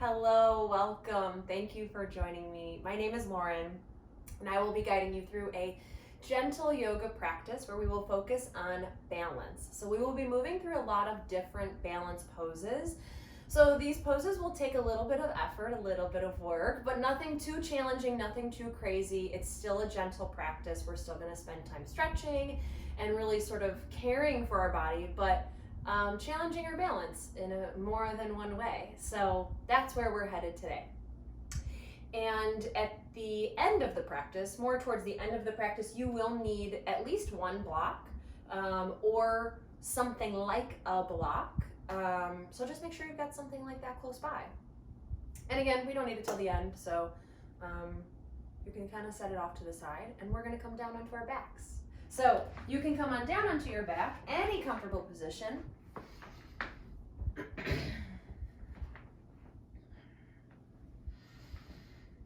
Hello, welcome. Thank you for joining me. My name is Lauren, and I will be guiding you through a gentle yoga practice where we will focus on balance. So we will be moving through a lot of different balance poses. So these poses will take a little bit of effort, a little bit of work, but nothing too challenging, nothing too crazy. It's still a gentle practice. We're still going to spend time stretching and really sort of caring for our body, but challenging our balance in a more than one way. So that's where we're headed today. And at the end of the practice, more towards the end of the practice, you will need at least one block or something like a block. So just make sure you've got something like that close by. And again, we don't need it till the end, so you can kind of set it off to the side, and we're going to come down onto our backs. So you can come on down onto your back, any comfortable position.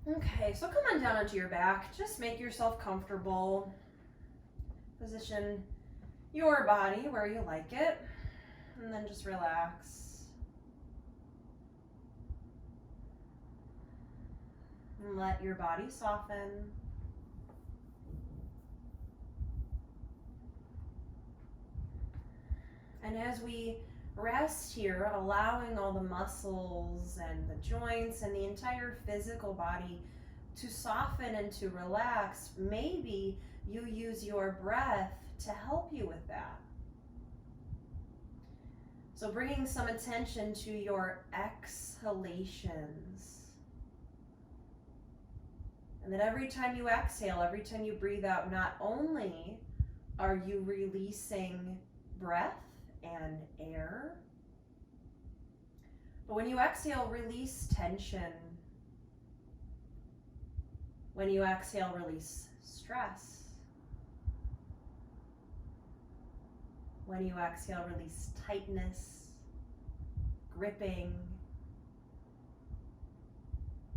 Okay, so come on down onto your back. Just make yourself comfortable. Position your body where you like it, and then just relax. And let your body soften. And as we rest here, allowing all the muscles and the joints and the entire physical body to soften and to relax, maybe you use your breath to help you with that. So bringing some attention to your exhalations. And that every time you exhale, every time you breathe out, not only are you releasing breath and air, but when you exhale, release tension. When you exhale, release stress. When you exhale, release tightness, gripping.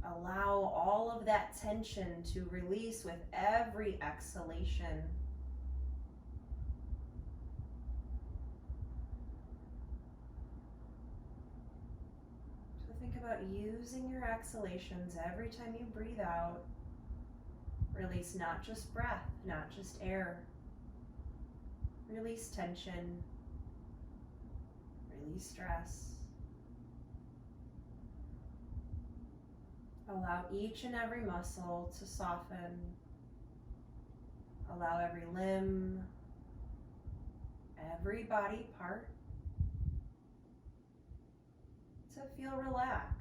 Allow all of that tension to release with every exhalation. So think about using your exhalations every time you breathe out. Release not just breath, not just air. Release tension. Release stress. Allow each and every muscle to soften. Allow every limb, every body part to feel relaxed.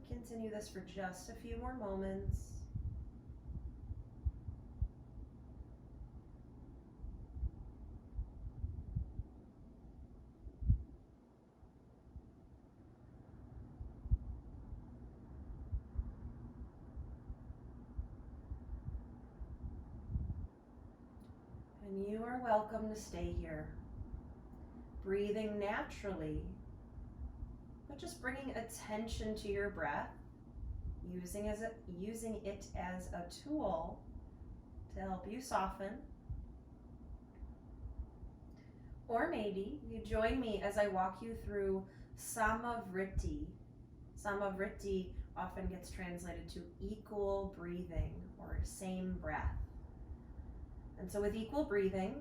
Continue this for just a few more moments. And you are welcome to stay here, breathing naturally, but just bringing attention to your breath, using it as a tool to help you soften. Or maybe you join me as I walk you through Samavriti. Samavriti often gets translated to equal breathing or same breath. And so with equal breathing,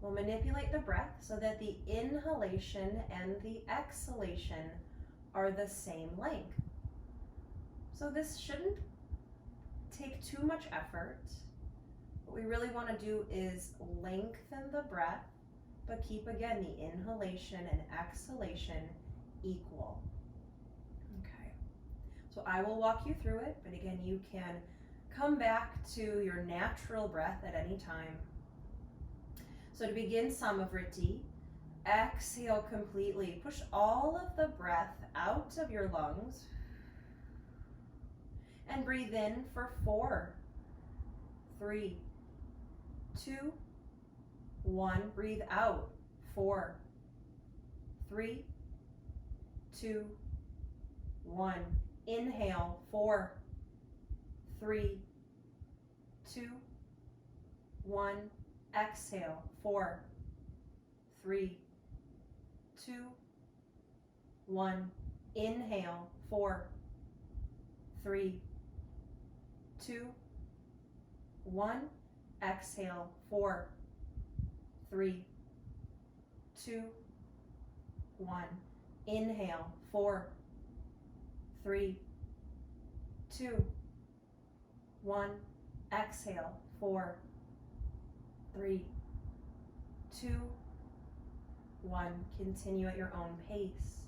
we'll manipulate the breath so that the inhalation and the exhalation are the same length. So this shouldn't take too much effort. What we really want to do is lengthen the breath, but keep again the inhalation and exhalation equal. Okay, so I will walk you through it, but again, you can come back to your natural breath at any time. So to begin Samavriti, exhale completely. Push all of the breath out of your lungs and breathe in for 4, 3, 2, 1. Breathe out. 4, 3, 2, 1. Inhale, 4, 3, 2, 1. Exhale, 4, 3, 2, 1. Inhale, 4, 3, 2, 1. Exhale, 4, 3, 2, 1. Inhale, 4, 3, 2, 1. Exhale, 4, 3, 2, 1. Continue at your own pace.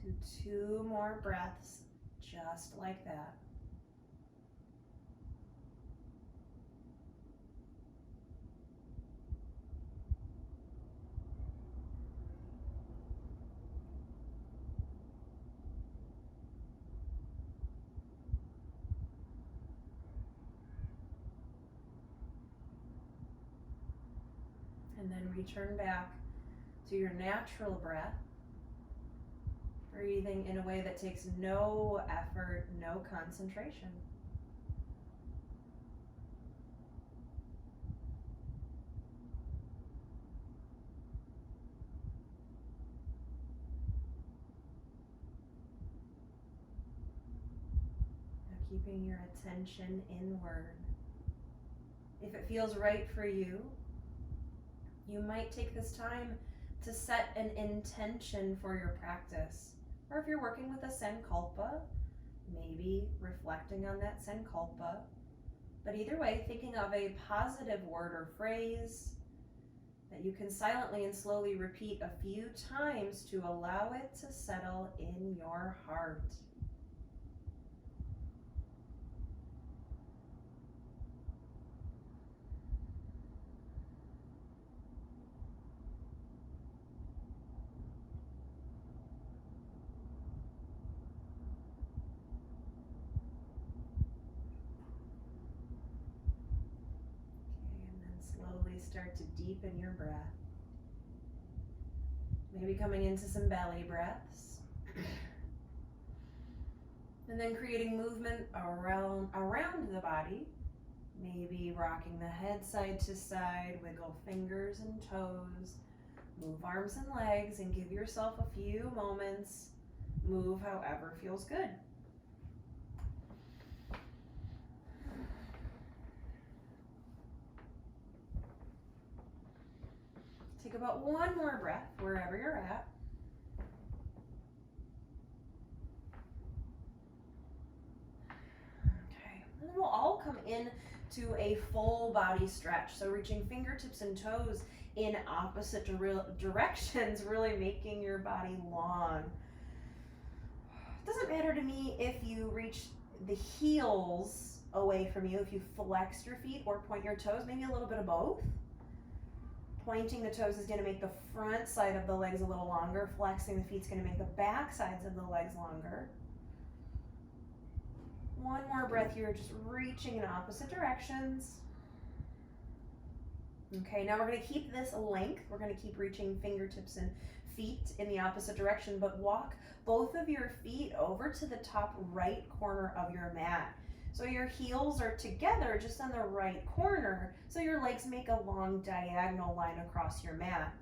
Do 2 more breaths, just like that. And then return back to your natural breath. Breathing in a way that takes no effort, no concentration. Now keeping your attention inward. If it feels right for you, you might take this time to set an intention for your practice. Or if you're working with a Sankalpa, maybe reflecting on that Sankalpa. But either way, thinking of a positive word or phrase that you can silently and slowly repeat a few times to allow it to settle in your heart. Slowly start to deepen your breath. Maybe coming into some belly breaths. And then creating movement around the body. Maybe rocking the head side to side, wiggle fingers and toes, move arms and legs, and give yourself a few moments. Move however feels good. Take about 1 more breath wherever you're at. Okay, and then we'll all come in to a full body stretch. So reaching fingertips and toes in opposite directions, really making your body long. It doesn't matter to me if you reach the heels away from you, if you flex your feet or point your toes, maybe a little bit of both. Pointing the toes is going to make the front side of the legs a little longer. Flexing the feet is going to make the back sides of the legs longer. 1 more breath here, just reaching in opposite directions. Okay, now we're going to keep this length. We're going to keep reaching fingertips and feet in the opposite direction, but walk both of your feet over to the top right corner of your mat. So your heels are together just on the right corner, so your legs make a long diagonal line across your mat.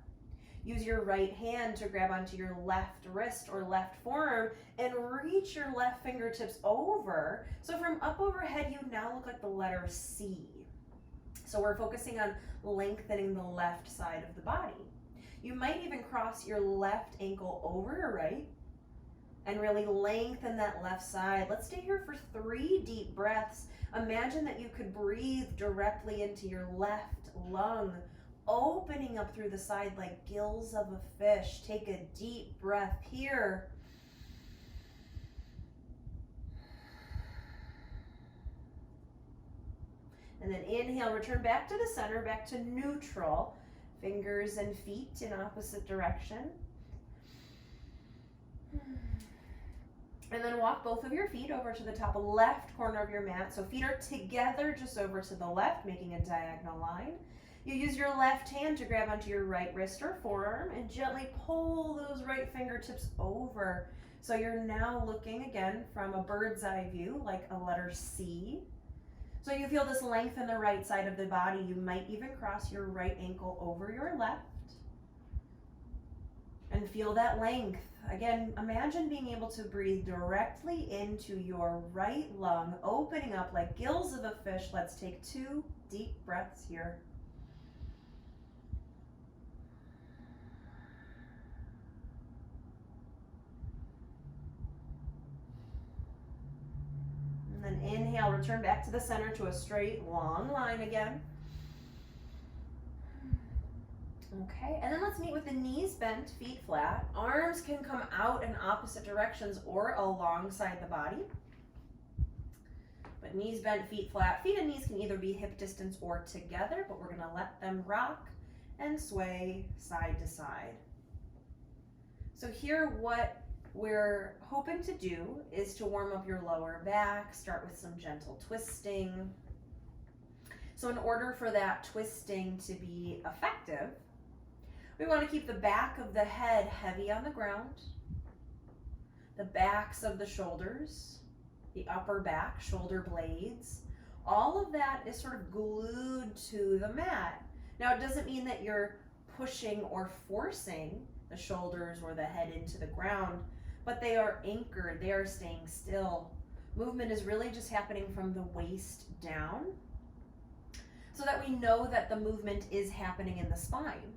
Use your right hand to grab onto your left wrist or left forearm and reach your left fingertips over. So from up overhead, you now look like the letter C. So we're focusing on lengthening the left side of the body. You might even cross your left ankle over your right. and really lengthen that left side. Let's stay here for 3 deep breaths. Imagine that you could breathe directly into your left lung, opening up through the side like gills of a fish. Take a deep breath here. And then inhale, return back to the center, back to neutral. Fingers and feet in opposite direction. And then walk both of your feet over to the top left corner of your mat. So feet are together just over to the left, making a diagonal line. You use your left hand to grab onto your right wrist or forearm and gently pull those right fingertips over. So you're now looking again from a bird's eye view, like a letter C. So you feel this length in the right side of the body. You might even cross your right ankle over your left. And feel that length. Again, imagine being able to breathe directly into your right lung, opening up like gills of a fish. Let's take 2 deep breaths here. And then inhale, return back to the center to a straight, long line again. Okay, and then let's meet with the knees bent, feet flat. Arms can come out in opposite directions or alongside the body. But knees bent, feet flat. Feet and knees can either be hip distance or together, but we're going to let them rock and sway side to side. So here what we're hoping to do is to warm up your lower back. Start with some gentle twisting. So in order for that twisting to be effective, we want to keep the back of the head heavy on the ground, the backs of the shoulders, the upper back, shoulder blades. All of that is sort of glued to the mat. Now, it doesn't mean that you're pushing or forcing the shoulders or the head into the ground, but they are anchored, they are staying still. Movement is really just happening from the waist down so that we know that the movement is happening in the spine.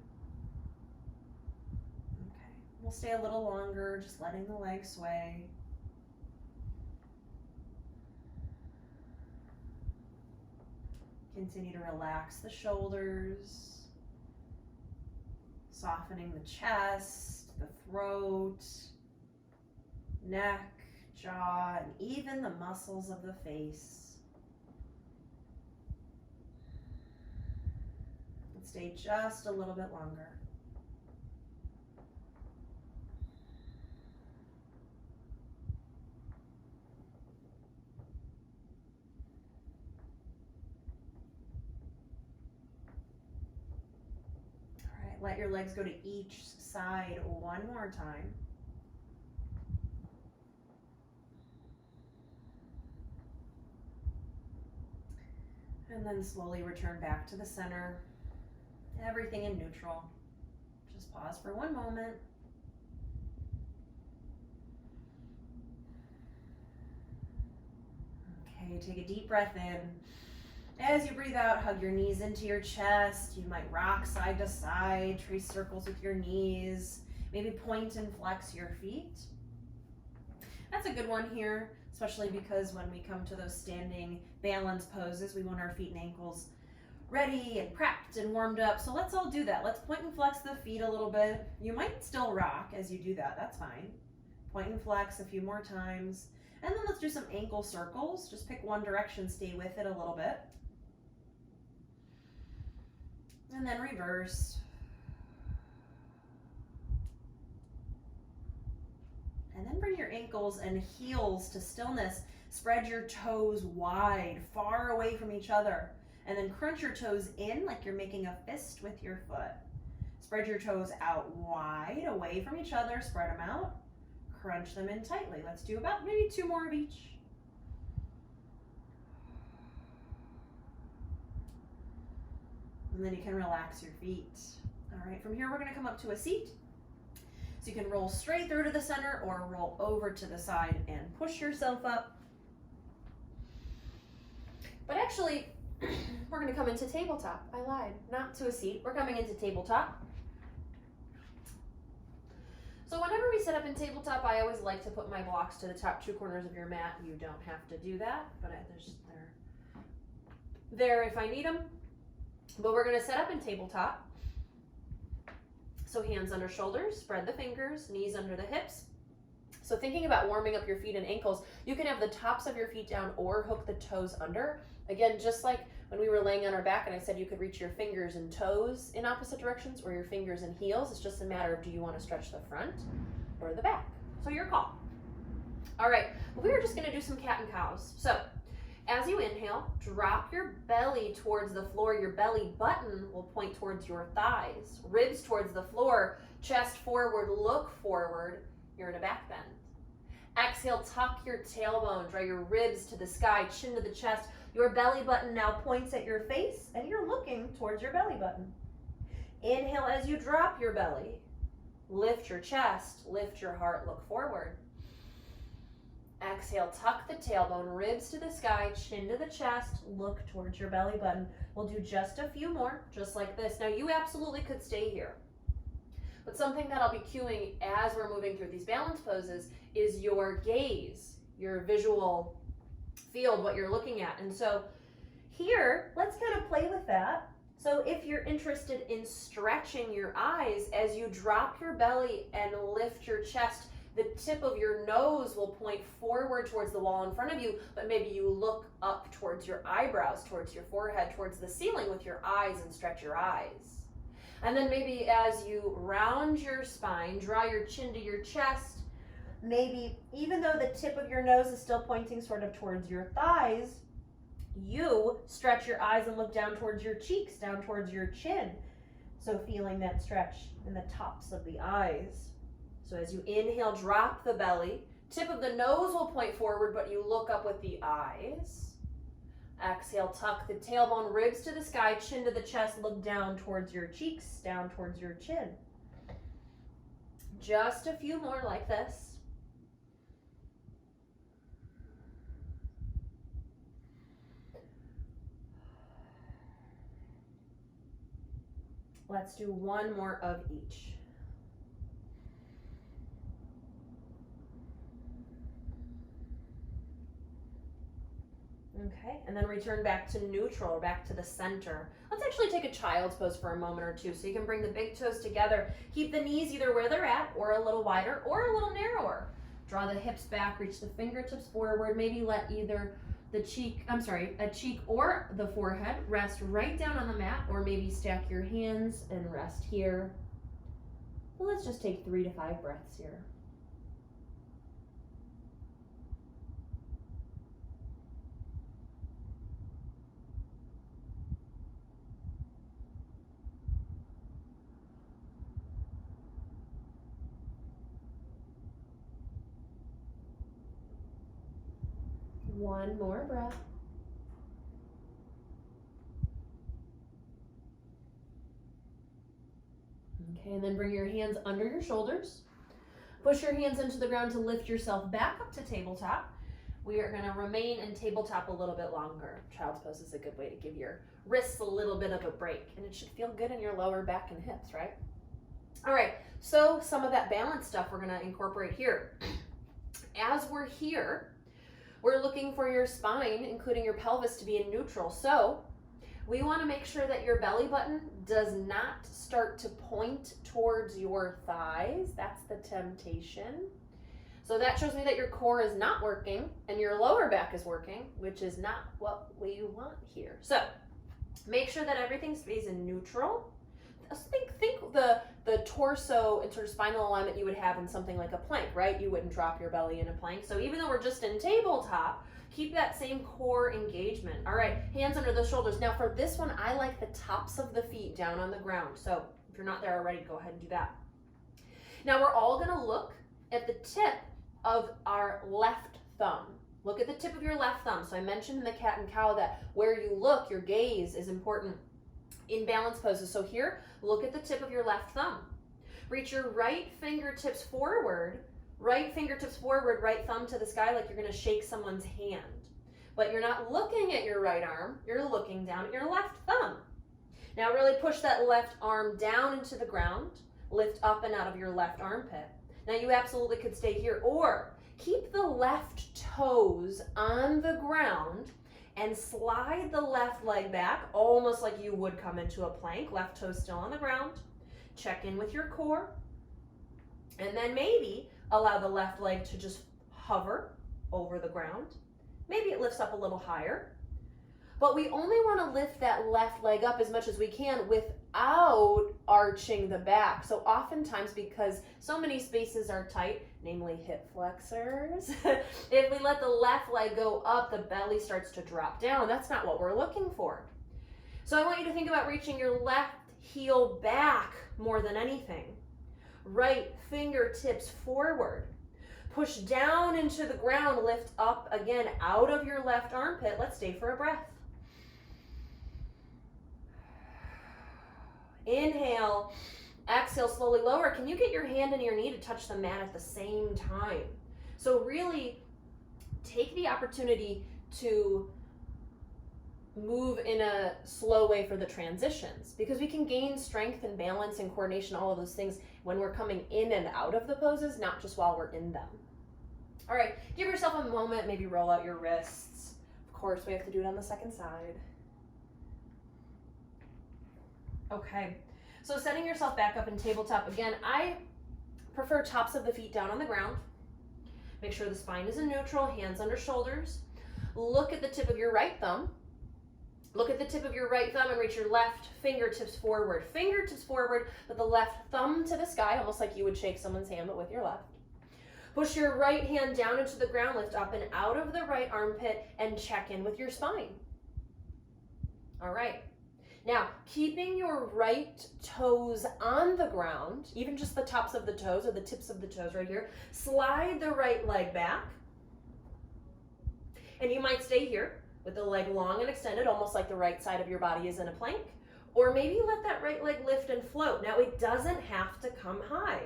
We'll stay a little longer, just letting the legs sway. Continue to relax the shoulders, softening the chest, the throat, neck, jaw, and even the muscles of the face. And stay just a little bit longer. Let your legs go to each side one more time. And then slowly return back to the center. Everything in neutral. Just pause for one moment. Okay, take a deep breath in. As you breathe out, hug your knees into your chest. You might rock side to side, trace circles with your knees. Maybe point and flex your feet. That's a good one here, especially because when we come to those standing balance poses, we want our feet and ankles ready and prepped and warmed up. So let's all do that. Let's point and flex the feet a little bit. You might still rock as you do that. That's fine. Point and flex a few more times. And then let's do some ankle circles. Just pick one direction, stay with it a little bit. And then reverse. And then bring your ankles and heels to stillness. Spread your toes wide, far away from each other. And then crunch your toes in like you're making a fist with your foot. Spread your toes out wide, away from each other. Spread them out. Crunch them in tightly. Let's do about maybe 2 more of each. And then you can relax your feet. All right, from here we're going to come up to a seat. So you can roll straight through to the center or roll over to the side and push yourself up. But actually, we're going to come into tabletop. I lied, not to a seat. We're coming into tabletop. So whenever we set up in tabletop, I always like to put my blocks to the top 2 corners of your mat. You don't have to do that, but they're there if I need them. But we're going to set up in tabletop. So hands under shoulders, spread the fingers, knees under the hips. So thinking about warming up your feet and ankles, you can have the tops of your feet down or hook the toes under. Again, just like when we were laying on our back and I said you could reach your fingers and toes in opposite directions or your fingers and heels. It's just a matter of do you want to stretch the front or the back? So your call. All right, we are just going to do some cat and cows. So as you inhale, drop your belly towards the floor. Your belly button will point towards your thighs, ribs towards the floor, chest forward, look forward. You're in a back bend. Exhale, tuck your tailbone, draw your ribs to the sky, chin to the chest. Your belly button now points at your face and you're looking towards your belly button. Inhale as you drop your belly. Lift your chest, lift your heart, look forward. Exhale, tuck the tailbone, ribs to the sky, chin to the chest, look towards your belly button. We'll do just a few more, just like this. Now you absolutely could stay here. But something that I'll be cueing as we're moving through these balance poses is your gaze, your visual field, what you're looking at. And so here, let's kind of play with that. So if you're interested in stretching your eyes as you drop your belly and lift your chest, the tip of your nose will point forward towards the wall in front of you, but maybe you look up towards your eyebrows, towards your forehead, towards the ceiling with your eyes and stretch your eyes. And then maybe as you round your spine, draw your chin to your chest, maybe even though the tip of your nose is still pointing sort of towards your thighs, you stretch your eyes and look down towards your cheeks, down towards your chin. So feeling that stretch in the tops of the eyes. So as you inhale, drop the belly. Tip of the nose will point forward, but you look up with the eyes. Exhale, tuck the tailbone, ribs to the sky, chin to the chest, look down towards your cheeks, down towards your chin. Just a few more like this. Let's do one more of each. Okay, and then return back to neutral, back to the center. Let's actually take a child's pose for a moment or two so you can bring the big toes together. Keep the knees either where they're at or a little wider or a little narrower. Draw the hips back, reach the fingertips forward, maybe let either a cheek or the forehead rest right down on the mat, or maybe stack your hands and rest here. So let's just take 3 to 5 breaths here. One more breath. Okay, and then bring your hands under your shoulders. Push your hands into the ground to lift yourself back up to tabletop. We are going to remain in tabletop a little bit longer. Child's pose is a good way to give your wrists a little bit of a break, and it should feel good in your lower back and hips, right? All right, so some of that balance stuff we're going to incorporate here. As we're here, we're looking for your spine, including your pelvis, to be in neutral. So we want to make sure that your belly button does not start to point towards your thighs. That's the temptation. So that shows me that your core is not working and your lower back is working, which is not what we want here. So make sure that everything stays in neutral. Think the torso and sort of spinal alignment you would have in something like a plank, right? You wouldn't drop your belly in a plank. So even though we're just in tabletop, keep that same core engagement. All right, hands under the shoulders. Now for this one, I like the tops of the feet down on the ground. So if you're not there already, go ahead and do that. Now we're all gonna look at the tip of our left thumb. Look at the tip of your left thumb. So I mentioned in the cat and cow that where you look, your gaze is important in balance poses. So here, look at the tip of your left thumb. Reach your right fingertips forward, right thumb to the sky like you're gonna shake someone's hand. But you're not looking at your right arm, you're looking down at your left thumb. Now really push that left arm down into the ground, lift up and out of your left armpit. Now you absolutely could stay here, or keep the left toes on the ground and slide the left leg back, almost like you would come into a plank. Left toes still on the ground. Check in with your core. And then maybe allow the left leg to just hover over the ground. Maybe it lifts up a little higher. But we only want to lift that left leg up as much as we can without arching the back. So oftentimes, because so many spaces are tight, namely hip flexors, if we let the left leg go up, the belly starts to drop down. That's not what we're looking for. So I want you to think about reaching your left heel back more than anything. Right fingertips forward. Push down into the ground, lift up again out of your left armpit. Let's stay for a breath. Inhale, exhale, slowly lower. Can you get your hand and your knee to touch the mat at the same time? So really take the opportunity to move in a slow way for the transitions, because we can gain strength and balance and coordination, all of those things, when we're coming in and out of the poses, not just while we're in them. All right, give yourself a moment, maybe roll out your wrists. Of course, we have to do it on the second side. Okay, so setting yourself back up in tabletop. Again, I prefer tops of the feet down on the ground. Make sure the spine is in neutral, hands under shoulders. Look at the tip of your right thumb. Look at the tip of your right thumb and reach your left fingertips forward. Fingertips forward with the left thumb to the sky, almost like you would shake someone's hand, but with your left. Push your right hand down into the ground, lift up and out of the right armpit, and check in with your spine. All right. Now, keeping your right toes on the ground, even just the tops of the toes or the tips of the toes right here, slide the right leg back. And you might stay here with the leg long and extended, almost like the right side of your body is in a plank. Or maybe let that right leg lift and float. Now, it doesn't have to come high.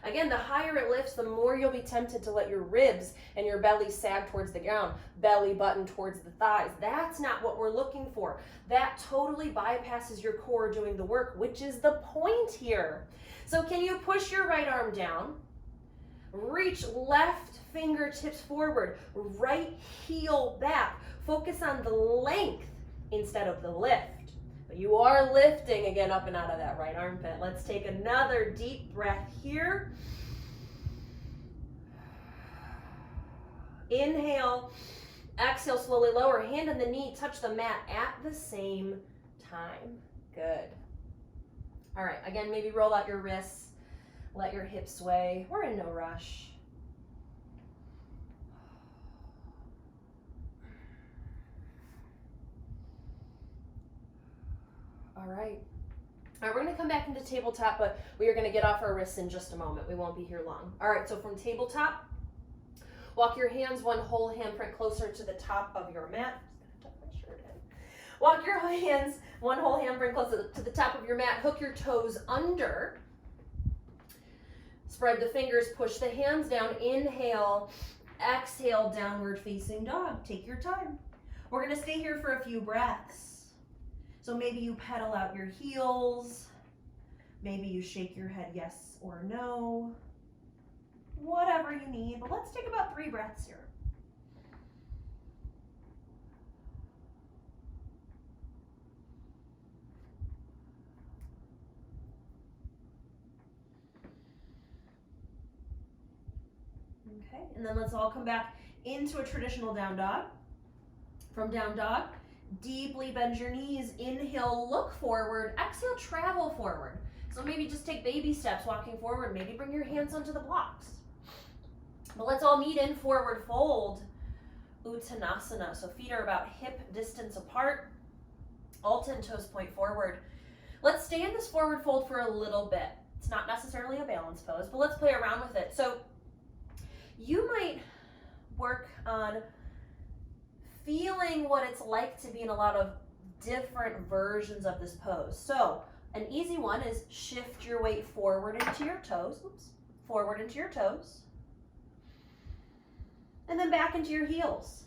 Again, the higher it lifts, the more you'll be tempted to let your ribs and your belly sag towards the ground, belly button towards the thighs. That's not what we're looking for. That totally bypasses your core doing the work, which is the point here. So can you push your right arm down? Reach left fingertips forward, right heel back. Focus on the length instead of the lift. But you are lifting again up and out of that right armpit. Let's take another deep breath here. Inhale, exhale, slowly lower. Hand on the knee, touch the mat at the same time. Good. All right, again, maybe roll out your wrists. Let your hips sway. We're in no rush. All right. All right, we're going to come back into tabletop, but we are going to get off our wrists in just a moment. We won't be here long. All right, so from tabletop, walk your hands one whole handprint closer to the top of your mat. Just going to tuck my shirt in. Walk your hands one whole handprint closer to the top of your mat. Hook your toes under. Spread the fingers, push the hands down. Inhale, exhale, downward facing dog. Take your time. We're going to stay here for a few breaths. So maybe you pedal out your heels, maybe you shake your head yes or no, whatever you need, but let's take about 3 breaths here. Okay, and then let's all come back into a traditional down dog. From down dog, deeply bend your knees. Inhale, look forward. Exhale, travel forward. So maybe just take baby steps walking forward. Maybe bring your hands onto the blocks. But let's all meet in forward fold, Uttanasana. So feet are about hip distance apart. Alta and toes point forward. Let's stay in this forward fold for a little bit. It's not necessarily a balance pose, but let's play around with it. So you might work on feeling what it's like to be in a lot of different versions of this pose. So an easy one is shift your weight forward into your toes. Oops. Forward into your toes. And then back into your heels.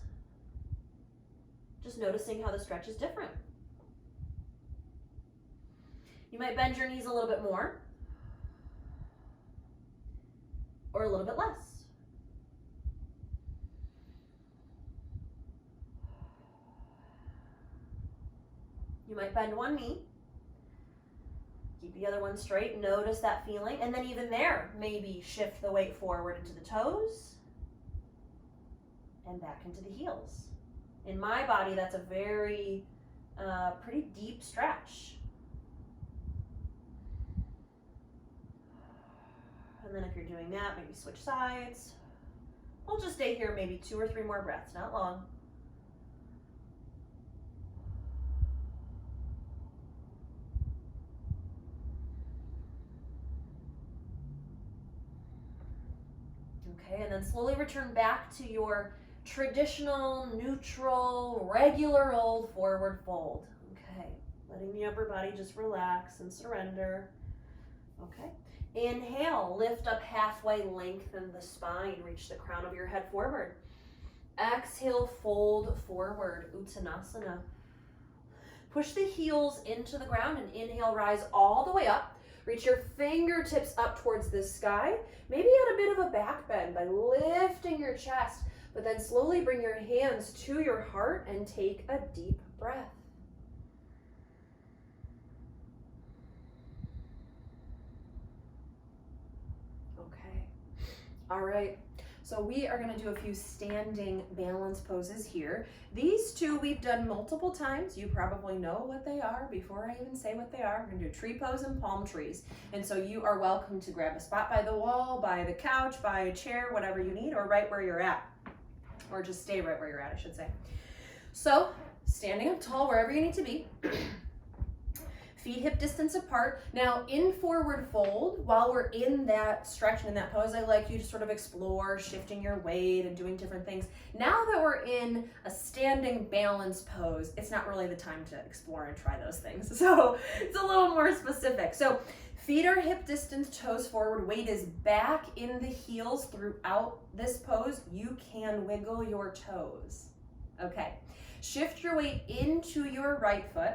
Just noticing how the stretch is different. You might bend your knees a little bit more. or a little bit less. You might bend one knee. Keep the other one straight. Notice that feeling. And then even there, maybe shift the weight forward into the toes and back into the heels. In my body, that's a very pretty deep stretch. And then if you're doing that, maybe switch sides. We'll just stay here maybe 2 or 3 more breaths, not long. Okay, and then slowly return back to your traditional, neutral, regular old forward fold. Okay, letting the upper body just relax and surrender. Okay, inhale, lift up halfway, lengthen the spine, reach the crown of your head forward. Exhale, fold forward, Uttanasana. Push the heels into the ground and inhale, rise all the way up. Reach your fingertips up towards the sky. Maybe add a bit of a back bend by lifting your chest, but then slowly bring your hands to your heart and take a deep breath. Okay. All right. So we are going to do a few standing balance poses here. These two we've done multiple times. You probably know what they are before I even say what they are. We're going to do tree pose and palm trees. And so you are welcome to grab a spot by the wall, by the couch, by a chair, whatever you need, or right where you're at. Or just stay right where you're at, I should say. So standing up tall wherever you need to be. Feet hip distance apart. Now in forward fold, while we're in that stretch and in that pose, I like you to sort of explore shifting your weight and doing different things. Now that we're in a standing balance pose, it's not really the time to explore and try those things. So it's a little more specific. So feet are hip distance, toes forward, weight is back in the heels throughout this pose. You can wiggle your toes. Okay, shift your weight into your right foot.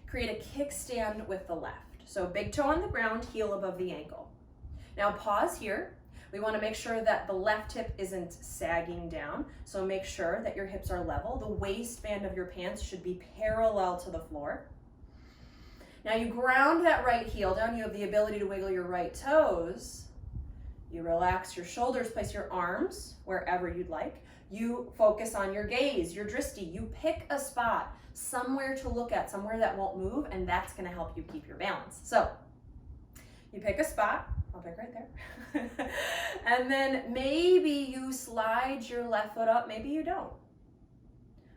Create a kickstand with the left. So big toe on the ground, heel above the ankle. Now pause here. We want to make sure that the left hip isn't sagging down. So make sure that your hips are level. The waistband of your pants should be parallel to the floor. Now you ground that right heel down. You have the ability to wiggle your right toes. You relax your shoulders, place your arms wherever you'd like. You focus on your gaze, your drishti. You pick a spot, somewhere to look at, somewhere that won't move, and that's going to help you keep your balance. So you pick a spot. I'll pick right there. And then maybe you slide your left foot up, maybe you don't.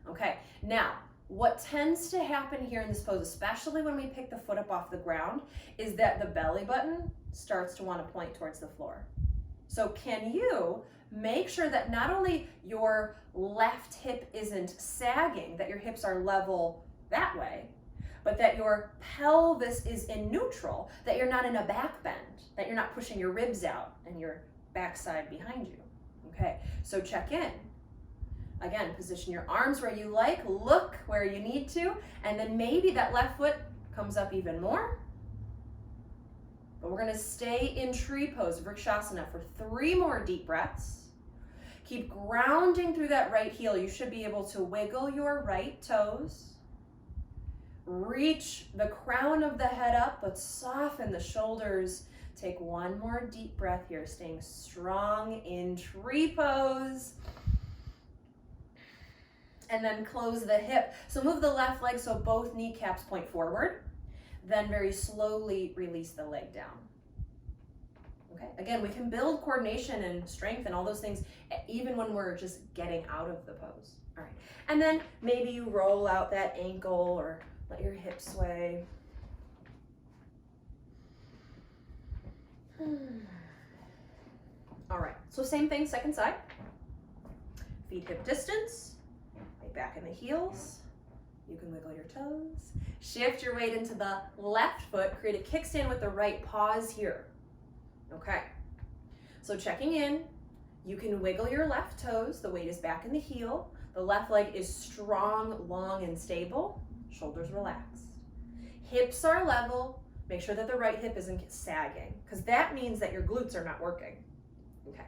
Okay, now what tends to happen here in this pose, especially when we pick the foot up off the ground, is that the belly button starts to want to point towards the floor. So can you make sure that not only your left hip isn't sagging, that your hips are level that way, but that your pelvis is in neutral, that you're not in a back bend, that you're not pushing your ribs out and your backside behind you. Okay, so check in. Again, position your arms where you like, look where you need to, and then maybe that left foot comes up even more. But we're gonna stay in tree pose, Vrikshasana, for 3 more deep breaths. Keep grounding through that right heel. You should be able to wiggle your right toes. Reach the crown of the head up, but soften the shoulders. Take 1 more deep breath here, staying strong in tree pose. And then close the hip. So move the left leg so both kneecaps point forward. Then very slowly release the leg down. Okay, again, we can build coordination and strength and all those things even when we're just getting out of the pose. All right, and then maybe you roll out that ankle or let your hips sway. All right, so same thing, second side. Feet hip distance, right back in the heels. You can wiggle your toes. Shift your weight into the left foot. Create a kickstand with the right. Pause here. Okay. So checking in, you can wiggle your left toes. The weight is back in the heel. The left leg is strong, long, and stable. Shoulders relaxed. Hips are level. Make sure that the right hip isn't sagging, because that means that your glutes are not working. Okay.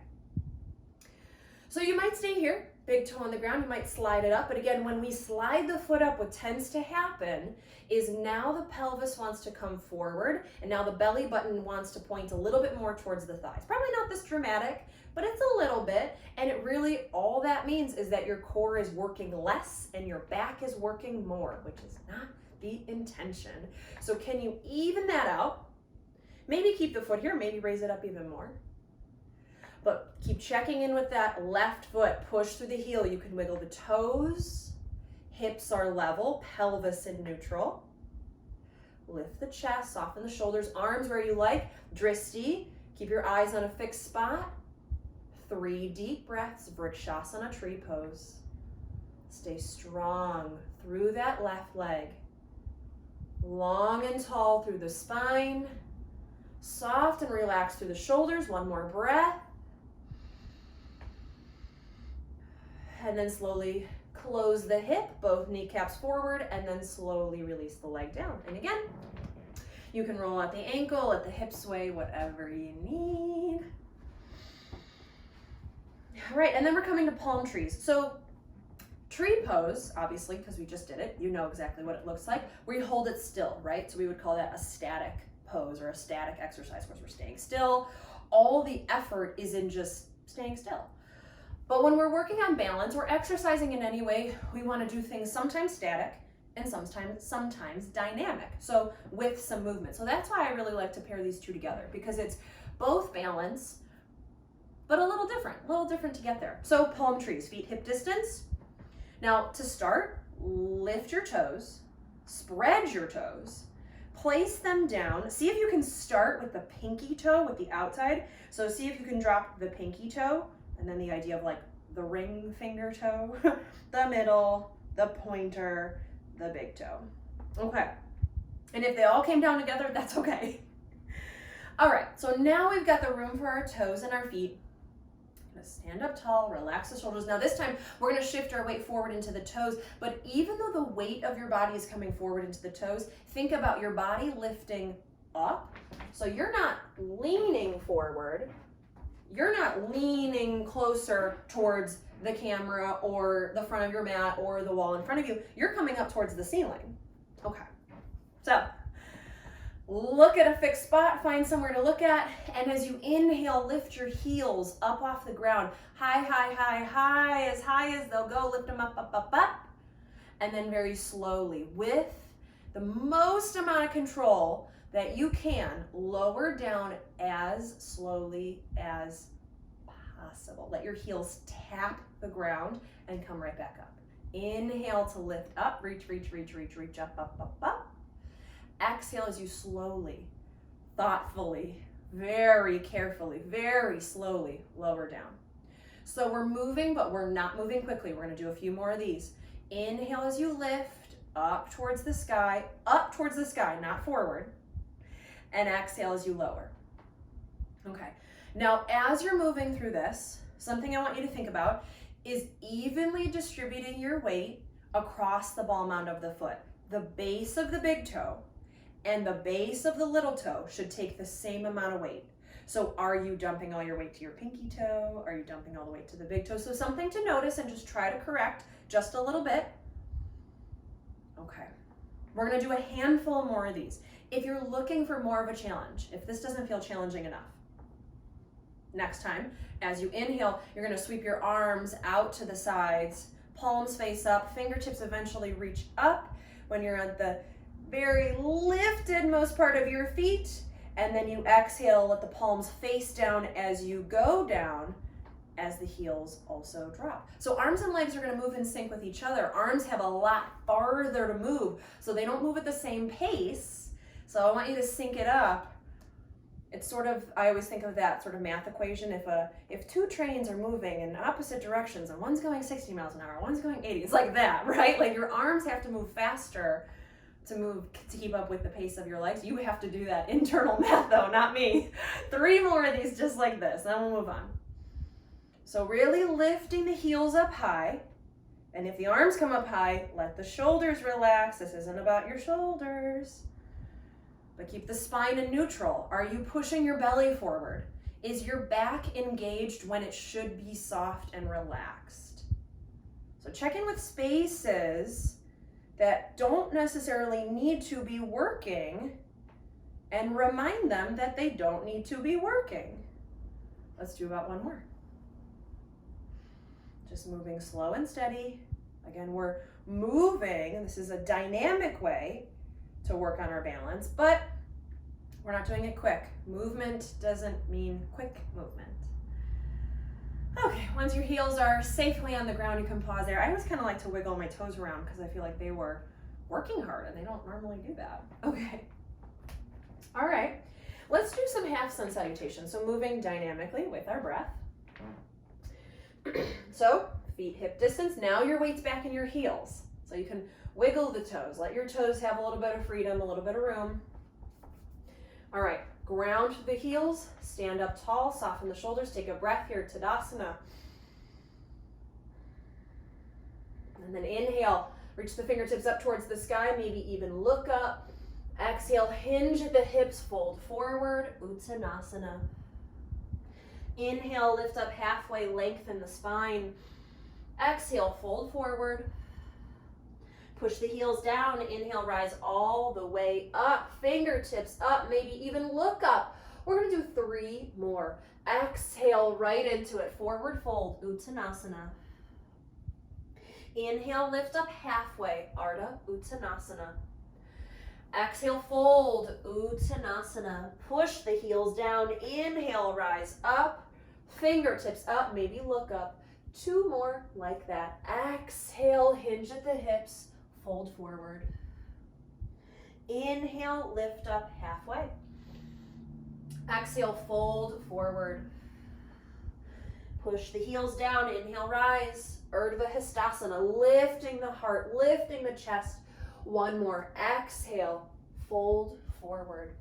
So you might stay here, big toe on the ground, you might slide it up, but again, when we slide the foot up, what tends to happen is now the pelvis wants to come forward, and now the belly button wants to point a little bit more towards the thighs. Probably not this dramatic, but it's a little bit, and it really, all that means is that your core is working less and your back is working more, which is not the intention. So can you even that out? Maybe keep the foot here, maybe raise it up even more. But keep checking in with that left foot. Push through the heel. You can wiggle the toes. Hips are level, pelvis in neutral. Lift the chest, soften the shoulders, arms where you like. Drishti. Keep your eyes on a fixed spot. 3 deep breaths, Vrikshasana tree pose. Stay strong through that left leg. Long and tall through the spine. Soft and relaxed through the shoulders. One more breath. And then slowly close the hip, both kneecaps forward, and then slowly release the leg down. And again, you can roll out the ankle, let the hip sway, whatever you need. All right, and then we're coming to palm trees. So tree pose, obviously, because we just did it, you know exactly what it looks like, where you hold it still, right? So we would call that a static pose or a static exercise, because we're staying still. All the effort is in just staying still. But when we're working on balance or exercising in any way, we want to do things sometimes static and sometimes dynamic. So with some movement. So that's why I really like to pair these two together, because it's both balance, but a little different to get there. So palm trees, feet hip distance. Now to start, lift your toes, spread your toes, place them down. See if you can start with the pinky toe with the outside. So see if you can drop the pinky toe, and then the idea of like the ring finger toe, the middle, the pointer, the big toe. Okay. And if they all came down together, that's okay. All right, so now we've got the room for our toes and our feet. I'm gonna stand up tall, relax the shoulders. Now this time, we're gonna shift our weight forward into the toes, but even though the weight of your body is coming forward into the toes, think about your body lifting up. So you're not leaning forward, you're not leaning closer towards the camera or the front of your mat or the wall in front of you. You're coming up towards the ceiling. Okay. So look at a fixed spot, find somewhere to look at, and as you inhale, lift your heels up off the ground. High as they'll go. Lift them up, up, up, up. And then very slowly, with the most amount of control that you can, lower down as slowly as possible. Let your heels tap the ground and come right back up. Inhale to lift up, reach up, up, up, up. Exhale as you slowly, thoughtfully, very carefully, very slowly lower down. So we're moving, but we're not moving quickly. We're gonna do a few more of these. Inhale as you lift, up towards the sky, not forward. And exhale as you lower. Okay, now as you're moving through this, something I want you to think about is evenly distributing your weight across the ball mound of the foot. The base of the big toe and the base of the little toe should take the same amount of weight. So are you dumping all your weight to your pinky toe? Are you dumping all the weight to the big toe? So something to notice and just try to correct just a little bit. Okay, we're gonna do a handful more of these. If you're looking for more of a challenge, if this doesn't feel challenging enough, next time, as you inhale, you're gonna sweep your arms out to the sides, palms face up, fingertips eventually reach up when you're at the very lifted most part of your feet, and then you exhale, let the palms face down as you go down, as the heels also drop. So arms and legs are gonna move in sync with each other. Arms have a lot farther to move, so they don't move at the same pace. So I want you to sync it up. It's sort of, I always think of that sort of math equation. If two trains are moving in opposite directions and one's going 60 miles an hour, one's going 80, it's like that, right? Like your arms have to move faster to keep up with the pace of your legs. You have to do that internal math though, not me. 3 more of these just like this, then we'll move on. So really lifting the heels up high. And if the arms come up high, let the shoulders relax. This isn't about your shoulders. But keep the spine in neutral. Are you pushing your belly forward? Is your back engaged when it should be soft and relaxed? So check in with spaces that don't necessarily need to be working and remind them that they don't need to be working. Let's do about one more. Just moving slow and steady. Again, we're moving. This is a dynamic way to work on our balance, but we're not doing it quick. Movement doesn't mean quick movement. Okay, once your heels are safely on the ground, you can pause there. I always kind of like to wiggle my toes around because I feel like they were working hard and they don't normally do that. Okay. All right, let's do some half sun salutations. So moving dynamically with our breath. So feet hip distance. Now your weight's back in your heels. So you can wiggle the toes. Let your toes have a little bit of freedom, a little bit of room. All right, ground the heels, stand up tall, soften the shoulders, take a breath here, Tadasana. And then inhale, reach the fingertips up towards the sky, maybe even look up. Exhale, hinge the hips, fold forward, Uttanasana. Inhale, lift up halfway, lengthen the spine. Exhale, fold forward. Push the heels down. Inhale, rise all the way up. Fingertips up, maybe even look up. We're going to do 3 more. Exhale, right into it. Forward fold, Uttanasana. Inhale, lift up halfway, Ardha Uttanasana. Exhale, fold, Uttanasana. Push the heels down. Inhale, rise up. Fingertips up, maybe look up. 2 more like that. Exhale, hinge at the hips, fold forward. Inhale, lift up halfway. Exhale, fold forward. Push the heels down. Inhale, rise. Urdhva Hastasana, lifting the heart, lifting the chest. 1 more. Exhale, fold forward.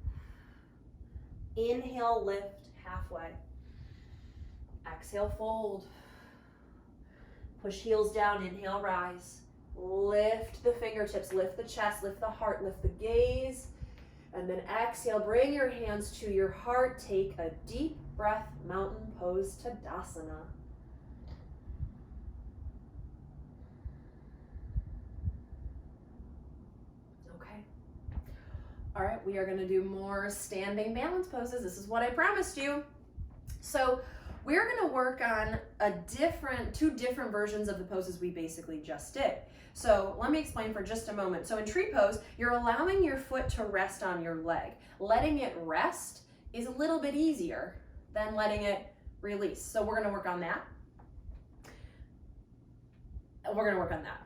Inhale, lift halfway. Exhale, fold. Push heels down. Inhale, rise. Lift the fingertips, lift the chest, lift the heart, lift the gaze. And then exhale, bring your hands to your heart. Take a deep breath, mountain pose, Tadasana. All right, we are going to do more standing balance poses. This is what I promised you. So we're going to work on 2 different versions of the poses we basically just did. So let me explain for just a moment. So in tree pose, you're allowing your foot to rest on your leg. Letting it rest is a little bit easier than letting it release. So we're going to work on that.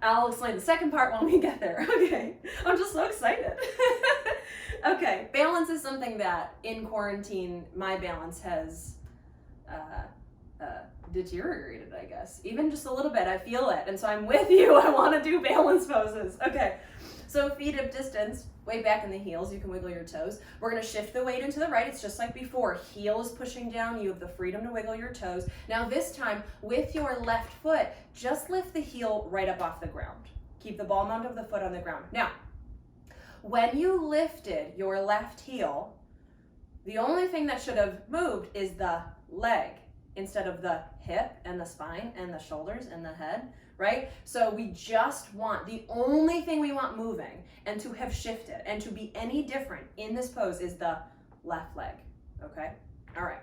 I'll explain the second part when we get there. Okay, I'm just so excited. Okay, balance is something that in quarantine, my balance has deteriorated, I guess. Even just a little bit, I feel it. And so I'm with you. I want to do balance poses. Okay, so feet hip distance, way back in the heels. You can wiggle your toes. We're going to shift the weight into the right. It's just like before. Heel is pushing down. You have the freedom to wiggle your toes. Now this time, with your left foot, just lift the heel right up off the ground. Keep the ball mount of the foot on the ground. Now, when you lifted your left heel, the only thing that should have moved is the leg instead of the hip and the spine and the shoulders and the head, right? So we just want, the only thing we want moving and to have shifted and to be any different in this pose is the left leg, okay? All right.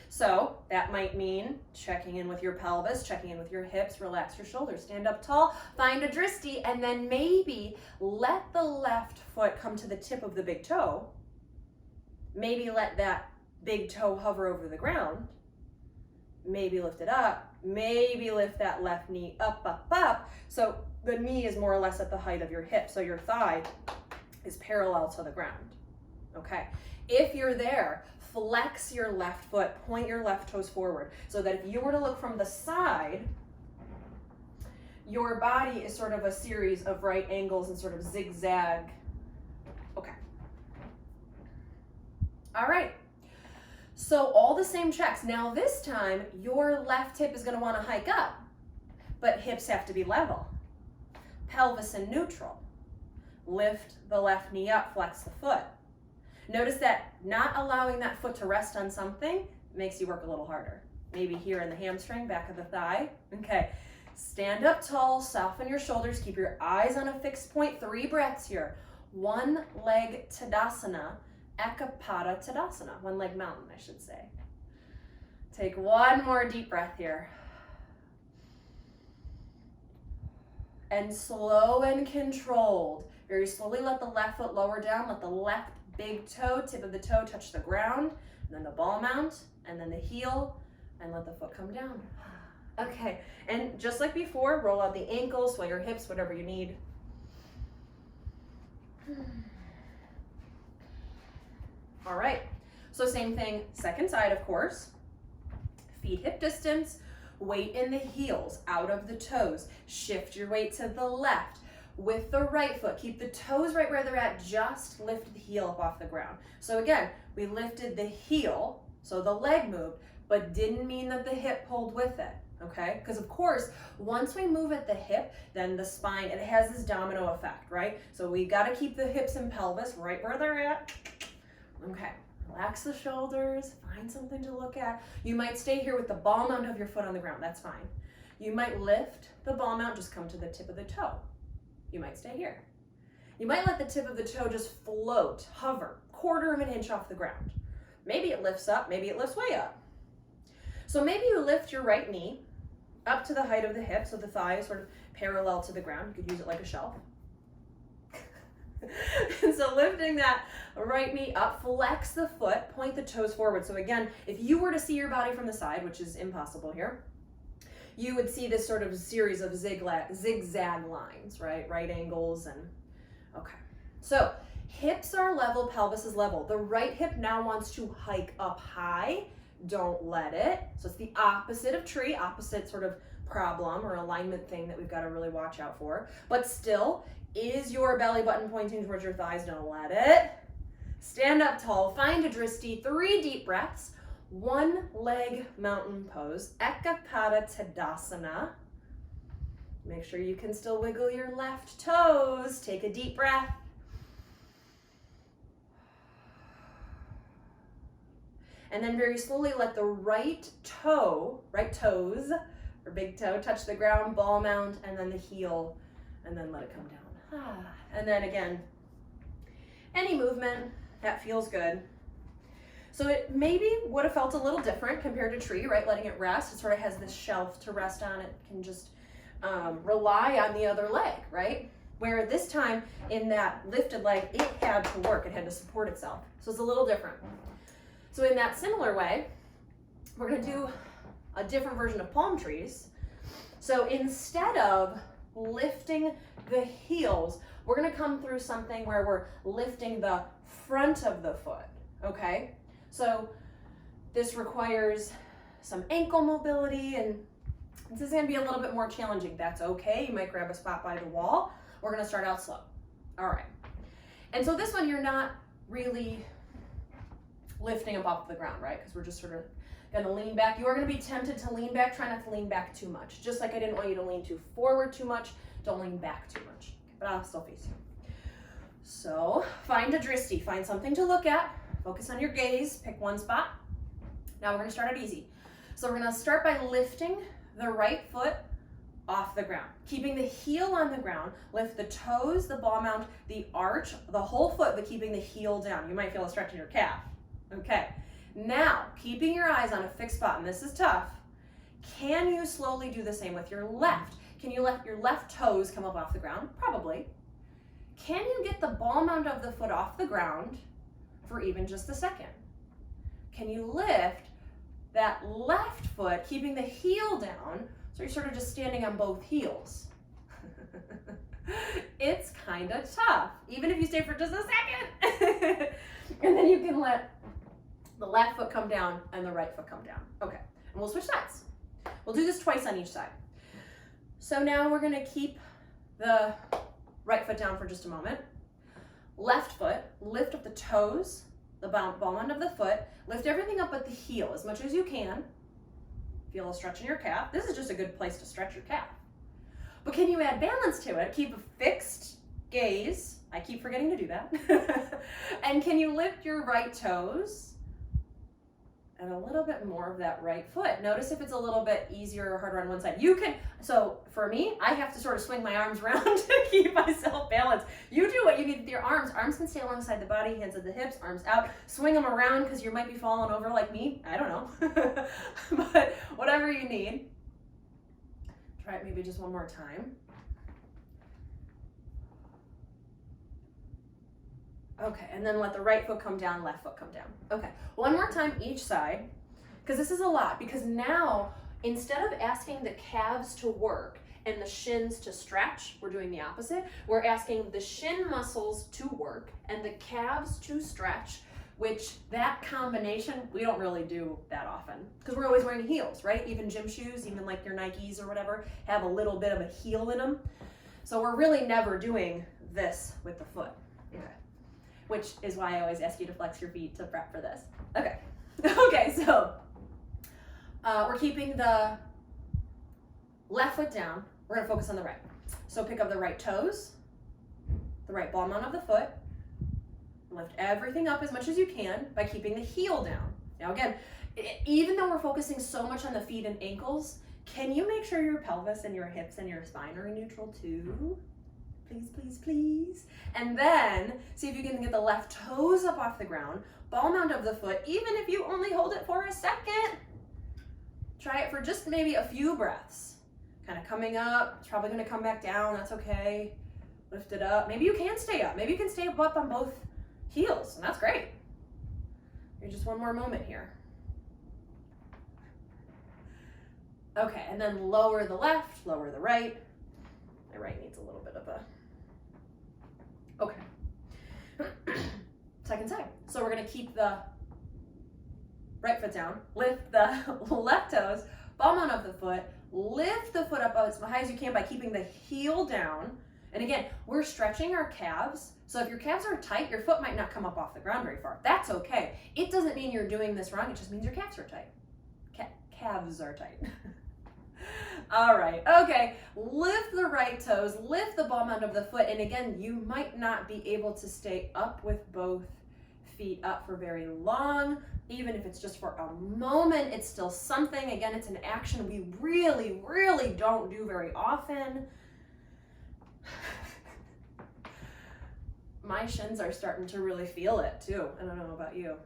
So that might mean checking in with your pelvis, checking in with your hips, relax your shoulders, stand up tall, find a dristi, and then maybe let the left foot come to the tip of the big toe. Maybe let that big toe hover over the ground. Maybe lift it up. Maybe lift that left knee up, up, up. So the knee is more or less at the height of your hip. So your thigh is parallel to the ground. Okay. If you're there, flex your left foot, point your left toes forward so that if you were to look from the side, your body is sort of a series of right angles and sort of zigzag. Okay. All right. So all the same checks. Now this time, your left hip is going to want to hike up, but hips have to be level. Pelvis in neutral. Lift the left knee up, flex the foot. Notice that not allowing that foot to rest on something makes you work a little harder. Maybe here in the hamstring, back of the thigh. Okay, stand up tall, soften your shoulders, keep your eyes on a fixed point. 3 breaths here. One leg Tadasana, Ekapada Tadasana. One leg mountain, I should say. Take one more deep breath here. And slow and controlled. Very slowly let the left foot lower down. Let the left big toe, tip of the toe touch the ground. And then the ball mount, and then the heel, and let the foot come down. Okay, and just like before, roll out the ankles, sway your hips, whatever you need. All right, so same thing, second side, of course. Feet hip distance, weight in the heels, out of the toes. Shift your weight to the left. With the right foot, keep the toes right where they're at, just lift the heel up off the ground. So again, we lifted the heel, so the leg moved, but didn't mean that the hip pulled with it, okay? Because of course, once we move at the hip, then the spine, it has this domino effect, right? So we gotta keep the hips and pelvis right where they're at. Okay, relax the shoulders, find something to look at. You might stay here with the ball mount of your foot on the ground, that's fine. You might lift the ball mount, just come to the tip of the toe. You might stay here. You might let the tip of the toe just float, hover, 1/4 of an inch off the ground. Maybe it lifts up, maybe it lifts way up. So maybe you lift your right knee up to the height of the hip, so the thigh is sort of parallel to the ground. You could use it like a shelf. And so lifting that right knee up, flex the foot, point the toes forward. So again, if you were to see your body from the side, which is impossible here, you would see this sort of series of zigzag lines, right? Right angles and, okay. So hips are level, pelvis is level. The right hip now wants to hike up high. Don't let it. So it's the opposite of tree, opposite sort of problem or alignment thing that we've got to really watch out for. But still, is your belly button pointing towards your thighs? Don't let it. Stand up tall, find a dristi, 3 deep breaths. One leg mountain pose, Ekapada Tadasana. Make sure you can still wiggle your left toes. Take a deep breath. And then very slowly let the right toes, or big toe, touch the ground, ball mount, and then the heel, and then let it come down. And then again, any movement that feels good. So it maybe would have felt a little different compared to tree, right? Letting it rest. It sort of has this shelf to rest on. It can just rely on the other leg, right? Where this time in that lifted leg, it had to work. It had to support itself. So it's a little different. So in that similar way, we're going to do a different version of palm trees. So instead of lifting the heels, we're going to come through something where we're lifting the front of the foot, okay? So this requires some ankle mobility, and this is going to be a little bit more challenging. That's okay. You might grab a spot by the wall. We're going to start out slow. All right. And so this one, you're not really lifting up off the ground, right? Because we're just sort of going to lean back. You are going to be tempted to lean back. Try not to lean back too much. Just like I didn't want you to lean too forward too much, don't lean back too much. But I'll still face you. So find a dristi. Find something to look at. Focus on your gaze, pick one spot. Now we're gonna start out easy. So we're gonna start by lifting the right foot off the ground. Keeping the heel on the ground, lift the toes, the ball mount, the arch, the whole foot, but keeping the heel down. You might feel a stretch in your calf. Okay, now keeping your eyes on a fixed spot, and this is tough. Can you slowly do the same with your left? Can you let your left toes come up off the ground? Probably. Can you get the ball mount of the foot off the ground for even just a second? Can you lift that left foot, keeping the heel down, so you're sort of just standing on both heels? It's kind of tough, even if you stay for just a second. And then you can let the left foot come down and the right foot come down. Okay, and we'll switch sides. We'll do this twice on each side. So now we're gonna keep the right foot down for just a moment. Left foot, lift up the toes, the ball end of the foot, lift everything up but the heel as much as you can. Feel a stretch in your calf. This is just a good place to stretch your calf. But can you add balance to it? Keep a fixed gaze. I keep forgetting to do that. And can you lift your right toes and a little bit more of that right foot. Notice if it's a little bit easier or harder on one side. You can, so for me, I have to sort of swing my arms around to keep myself balanced. You do what you need with your arms. Arms can stay alongside the body, hands at the hips, arms out. Swing them around because you might be falling over like me. I don't know. But whatever you need. Try it maybe just one more time. Okay, and then let the right foot come down, left foot come down. Okay, one more time each side, because this is a lot, because now, instead of asking the calves to work and the shins to stretch, we're doing the opposite. We're asking the shin muscles to work and the calves to stretch, which that combination, we don't really do that often, because we're always wearing heels, right? Even gym shoes, even like your Nikes or whatever, have a little bit of a heel in them. So we're really never doing this with the foot. Okay. Which is why I always ask you to flex your feet to prep for this. Okay, okay, so we're keeping the left foot down. We're gonna focus on the right. So pick up the right toes, the right ball mount of the foot, lift everything up as much as you can by keeping the heel down. Now again, even though we're focusing so much on the feet and ankles, can you make sure your pelvis and your hips and your spine are in neutral too? Please, please, please. And then see if you can get the left toes up off the ground, ball mount of the foot, even if you only hold it for a second. Try it for just maybe a few breaths. Kind of coming up, it's probably gonna come back down, that's okay. Lift it up. Maybe you can stay up. Maybe you can stay up on both heels, and that's great. Here's just one more moment here. Okay, and then lower the left, lower the right. My right needs a little bit of a, okay. Second side. So we're gonna keep the right foot down, lift the left toes, ball mount of the foot, lift the foot up as high as you can by keeping the heel down. And again, we're stretching our calves. So if your calves are tight, your foot might not come up off the ground very far. That's okay. It doesn't mean you're doing this wrong. It just means your calves are tight. Calves are tight. All right, okay, lift the right toes, lift the ball mount of the foot, and again, you might not be able to stay up with both feet up for very long. Even if it's just for a moment, it's still something. Again, it's an action we really, really don't do very often. My shins are starting to really feel it too. I don't know about you.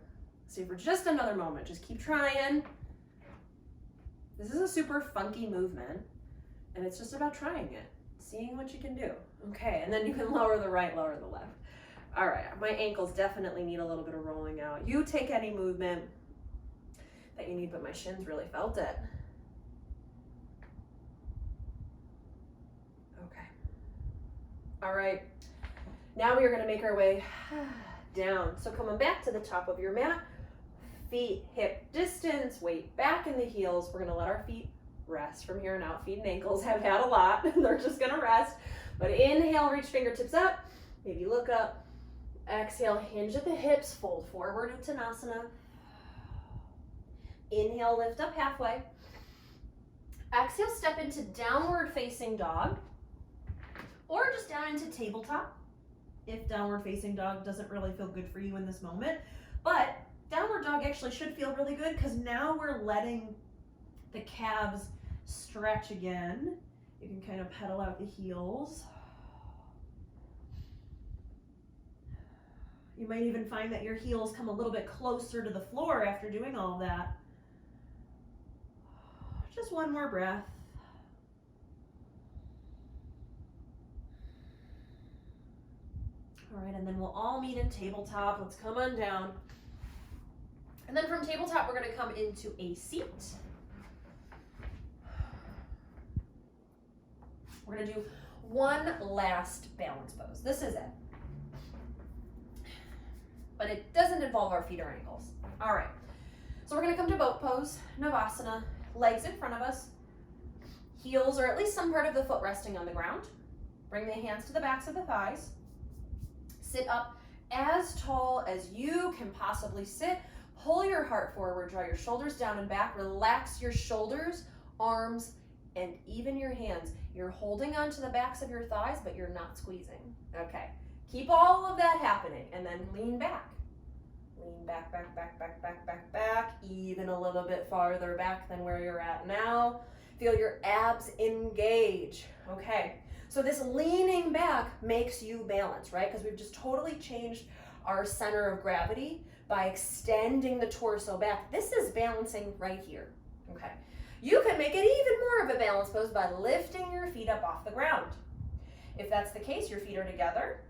See, for just another moment, just keep trying. This is a super funky movement, and it's just about trying it, seeing what you can do. Okay, and then you can lower the right, lower the left. All right, my ankles definitely need a little bit of rolling out. You take any movement that you need, but my shins really felt it. Okay. All right, now we are gonna make our way down. So coming back to the top of your mat, feet hip distance, weight back in the heels. We're gonna let our feet rest from here on out. Feet and ankles have had a lot. They're just gonna rest. But inhale, reach fingertips up. Maybe look up. Exhale, hinge at the hips, fold forward, Uttanasana. Inhale, lift up halfway. Exhale, step into downward facing dog. Or just down into tabletop, if downward facing dog doesn't really feel good for you in this moment. But downward dog actually should feel really good because now we're letting the calves stretch again. You can kind of pedal out the heels. You might even find that your heels come a little bit closer to the floor after doing all of that. Just one more breath. All right, and then we'll all meet in tabletop. Let's come on down. And then from tabletop, we're gonna come into a seat. We're gonna do one last balance pose. This is it. But it doesn't involve our feet or ankles. All right, so we're gonna come to boat pose, Navasana, legs in front of us, heels or at least some part of the foot resting on the ground. Bring the hands to the backs of the thighs. Sit up as tall as you can possibly sit. Pull your heart forward, draw your shoulders down and back, relax your shoulders, arms, and even your hands. You're holding onto the backs of your thighs, but you're not squeezing. Okay, keep all of that happening and then lean back. Lean back, back, back, back, back, back, back, even a little bit farther back than where you're at now. Feel your abs engage. Okay, so this leaning back makes you balance, right? Because we've just totally changed our center of gravity by extending the torso back. This is balancing right here, okay? You can make it even more of a balance pose by lifting your feet up off the ground. If that's the case, your feet are together,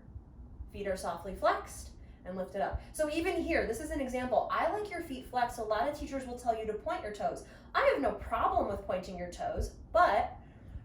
feet are softly flexed, and lift it up. So even here, this is an example. I like your feet flexed. A lot of teachers will tell you to point your toes. I have no problem with pointing your toes, but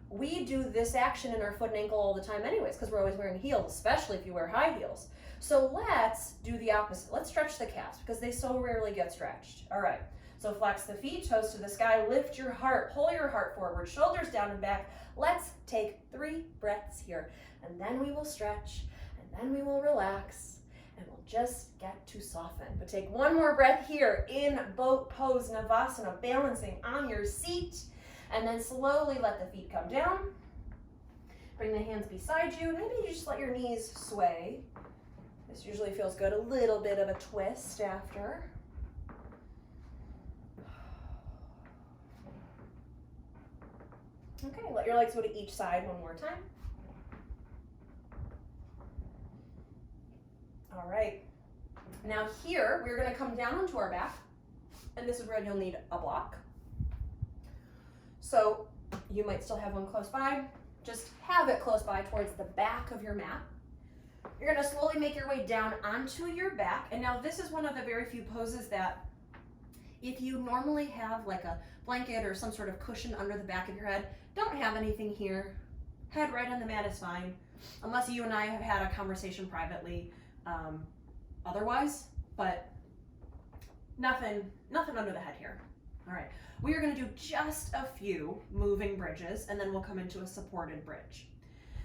we do this action in our foot and ankle all the time anyways, because we're always wearing heels, especially if you wear high heels. So let's do the opposite. Let's stretch the calves because they so rarely get stretched. All right, so flex the feet, toes to the sky, lift your heart, pull your heart forward, shoulders down and back. Let's take 3 breaths here, and then we will stretch, and then we will relax, and we'll just get to soften. But take one more breath here in boat pose, Navasana, balancing on your seat, and then slowly let the feet come down. Bring the hands beside you. Maybe you just let your knees sway. This usually feels good. A little bit of a twist after. Okay, let your legs go to each side one more time. All right. Now here, we're going to come down onto our back, and this is where you'll need a block. So you might still have one close by. Just have it close by towards the back of your mat. You're going to slowly make your way down onto your back. And now this is one of the very few poses that if you normally have like a blanket or some sort of cushion under the back of your head, don't have anything here. Head right on the mat is fine, unless you and I have had a conversation privately otherwise, but nothing under the head here. All right, we are going to do just a few moving bridges, and then we'll come into a supported bridge.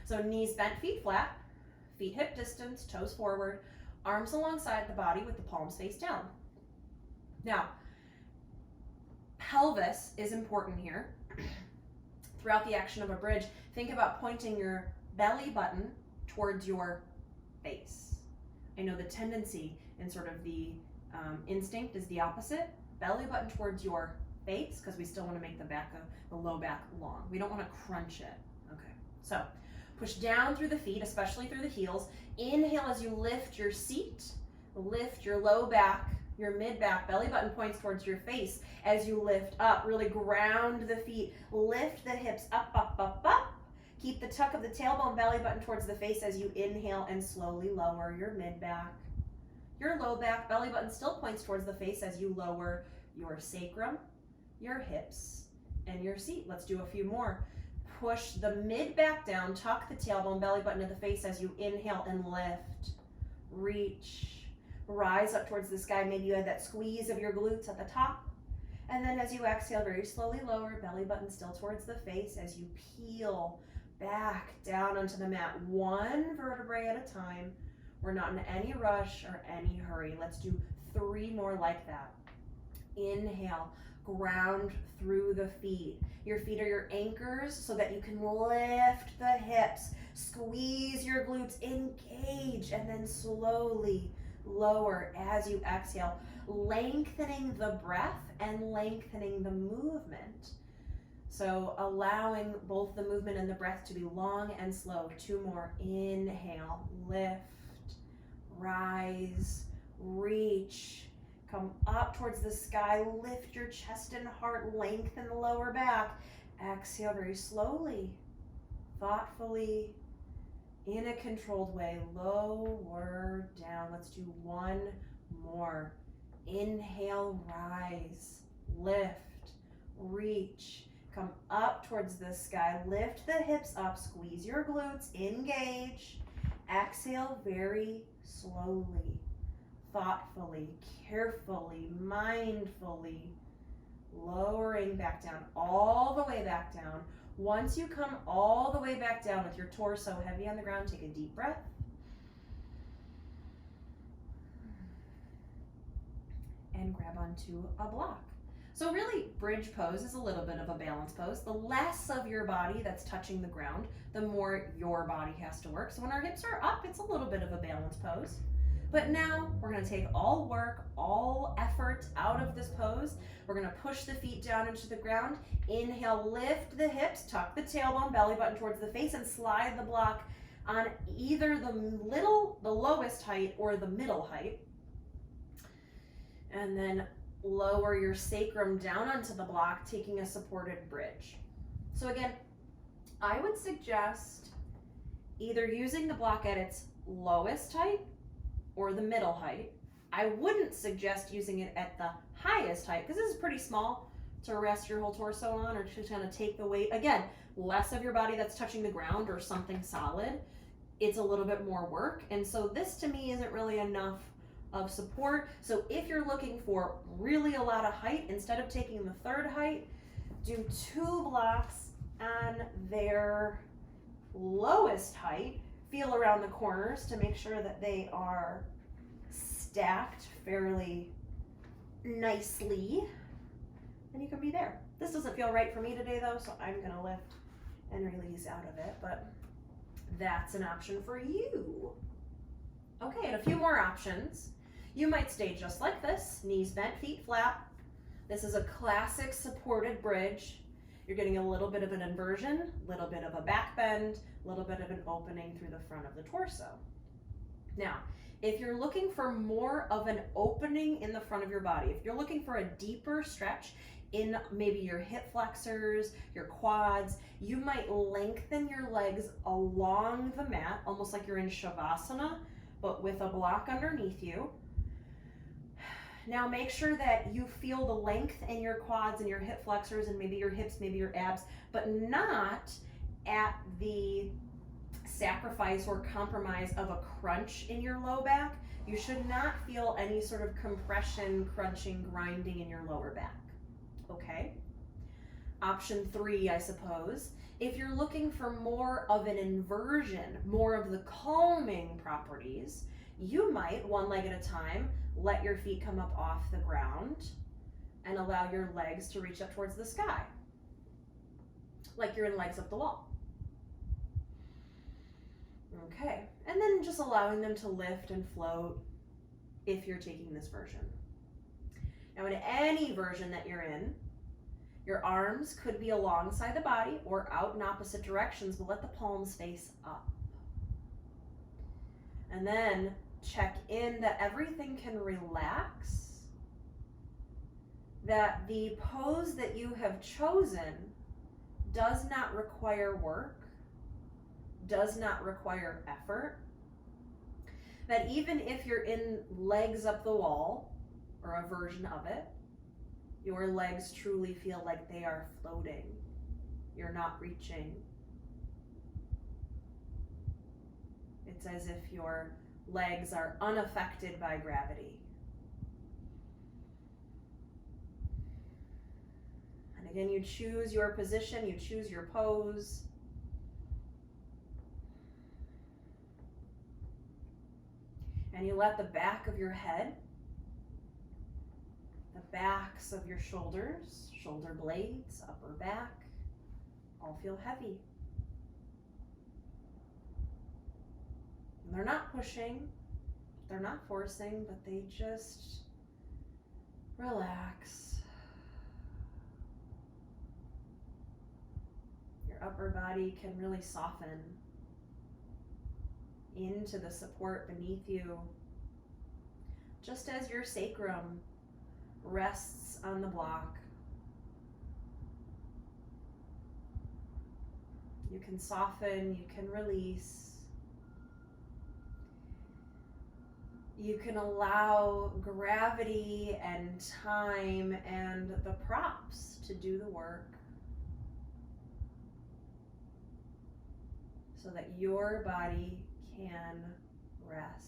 So knees bent, feet flat, feet hip distance, toes forward, arms alongside the body with the palms face down. Now, pelvis is important here. Throughout the action of a bridge, think about pointing your belly button towards your face. I know the tendency and sort of the instinct is the opposite. Belly button towards your face, because we still want to make the low back long. We don't want to crunch it. Okay, so push down through the feet, especially through the heels. Inhale as you lift your seat, lift your low back, your mid back, belly button points towards your face as you lift up. Really ground the feet, lift the hips up, up, up, up. Keep the tuck of the tailbone, belly button towards the face as you inhale and slowly lower your mid back. Your low back, belly button still points towards the face as you lower your sacrum, your hips, and your seat. Let's do a few more. Push the mid back down, tuck the tailbone, belly button to the face as you inhale and lift. Reach. Rise up towards the sky. Maybe you had that squeeze of your glutes at the top. And then as you exhale, very slowly lower, belly button still towards the face as you peel back down onto the mat, one vertebrae at a time. We're not in any rush or any hurry. Let's do 3 more like that. Inhale, ground through the feet. Your feet are your anchors so that you can lift the hips, squeeze your glutes, engage, and then slowly lower as you exhale, lengthening the breath and lengthening the movement. So allowing both the movement and the breath to be long and slow. 2 more. Inhale, lift, rise, reach, come up towards the sky, lift your chest and heart, lengthen the lower back. Exhale very slowly, thoughtfully, in a controlled way, lower down. Let's do 1 more. Inhale, rise, lift, reach, come up towards the sky, lift the hips up, squeeze your glutes, engage. Exhale very slowly, thoughtfully, carefully, mindfully, lowering back down, all the way back down. Once you come all the way back down with your torso heavy on the ground, take a deep breath. And grab onto a block. So really, bridge pose is a little bit of a balance pose. The less of your body that's touching the ground, the more your body has to work. So when our hips are up, it's a little bit of a balance pose. But now we're gonna take all work, all effort out of this pose. We're gonna push the feet down into the ground. Inhale, lift the hips, tuck the tailbone, belly button towards the face, and slide the block on either the lowest height or the middle height. And then lower your sacrum down onto the block, taking a supported bridge. So again, I would suggest either using the block at its lowest height or the middle height. I wouldn't suggest using it at the highest height because this is pretty small to rest your whole torso on or to kind of take the weight. Again, less of your body that's touching the ground or something solid. It's a little bit more work. And so this to me isn't really enough of support. So if you're looking for really a lot of height, instead of taking the third height, do 2 blocks on their lowest height. Feel around the corners to make sure that they are stacked fairly nicely. And you can be there. This doesn't feel right for me today though, so I'm gonna lift and release out of it, but that's an option for you. Okay, and a few more options. You might stay just like this, knees bent, feet flat. This is a classic supported bridge. You're getting a little bit of an inversion, a little bit of a back bend, a little bit of an opening through the front of the torso. Now, if you're looking for more of an opening in the front of your body, if you're looking for a deeper stretch in maybe your hip flexors, your quads, you might lengthen your legs along the mat, almost like you're in Shavasana, but with a block underneath you. Now make sure that you feel the length in your quads and your hip flexors and maybe your hips, maybe your abs, but not at the sacrifice or compromise of a crunch in your low back. You should not feel any sort of compression, crunching, grinding in your lower back. Okay? Option 3, I suppose, if you're looking for more of an inversion, more of the calming properties, you might, one leg at a time, let your feet come up off the ground and allow your legs to reach up towards the sky, like you're in legs up the wall. Okay, and then just allowing them to lift and float if you're taking this version. Now in any version that you're in, your arms could be alongside the body or out in opposite directions, but let the palms face up. And then check in that everything can relax, that the pose that you have chosen does not require work, does not require effort, that even if you're in legs up the wall or a version of it, your legs truly feel like they are floating. You're not reaching. It's as if your legs are unaffected by gravity. And again, you choose your position, you choose your pose. And you let the back of your head, the backs of your shoulders, shoulder blades, upper back, all feel heavy. And they're not pushing, they're not forcing, but they just relax. Your upper body can really soften into the support beneath you, just as your sacrum rests on the block. You can soften, you can release. You can allow gravity and time and the props to do the work so that your body can rest.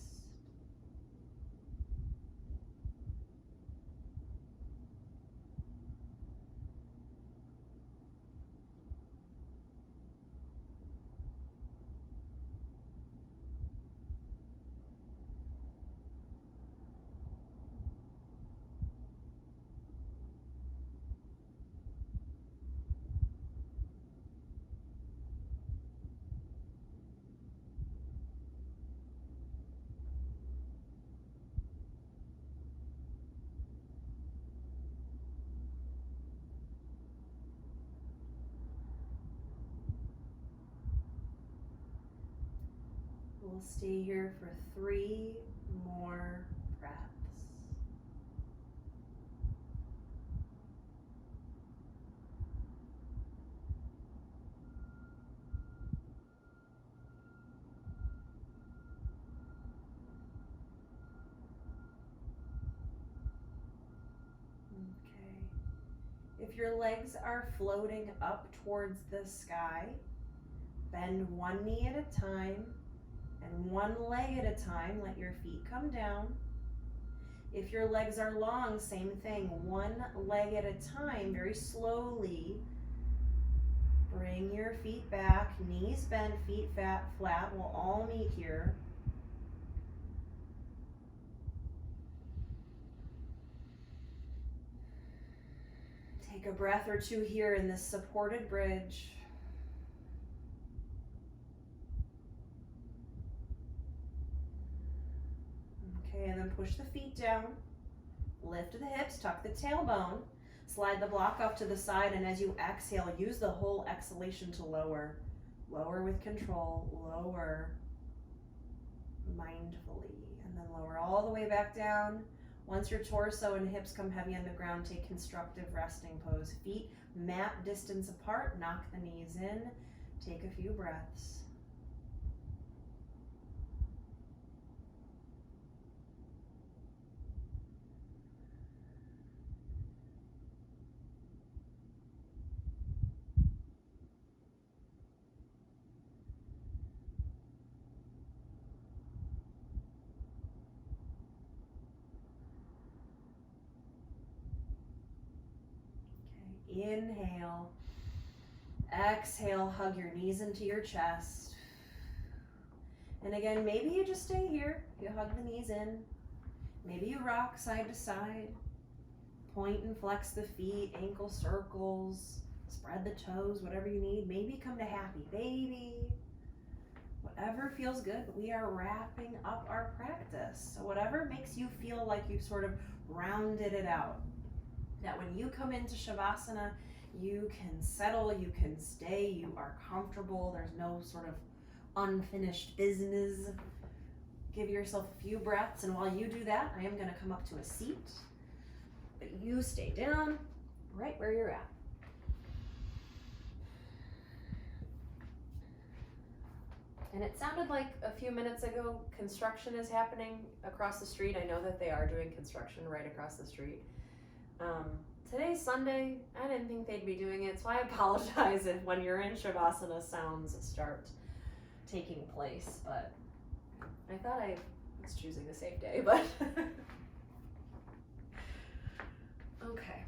We'll stay here for 3 more breaths. If your legs are floating up towards the sky, bend one knee at a time and one leg at a time. Let your feet come down. If your legs are long, same thing. One leg at a time, very slowly. Bring your feet back, knees bent, feet flat. We'll all meet here. Take a breath or two here in this supported bridge. Okay, and then push the feet down. Lift the hips, tuck the tailbone. Slide the block off to the side, and as you exhale, use the whole exhalation to lower. Lower with control, lower mindfully, and then lower all the way back down. Once your torso and hips come heavy on the ground, take constructive resting pose. Feet mat distance apart, knock the knees in. Take a few breaths. Inhale, exhale, hug your knees into your chest. And again, maybe you just stay here. You hug the knees in. Maybe you rock side to side. Point and flex the feet, ankle circles, spread the toes, whatever you need. Maybe come to happy baby. Whatever feels good, but we are wrapping up our practice. So whatever makes you feel like you've sort of rounded it out. That when you come into Shavasana, you can settle, you can stay, you are comfortable, there's no sort of unfinished business. Give yourself a few breaths, and while you do that, I am going to come up to a seat, but you stay down right where you're at. And it sounded like a few minutes ago construction is happening across the street. I know that they are doing construction right across the street. Today's Sunday. I didn't think they'd be doing it, so I apologize if when you're in Shavasana sounds start taking place, but I thought I was choosing a safe day, but okay.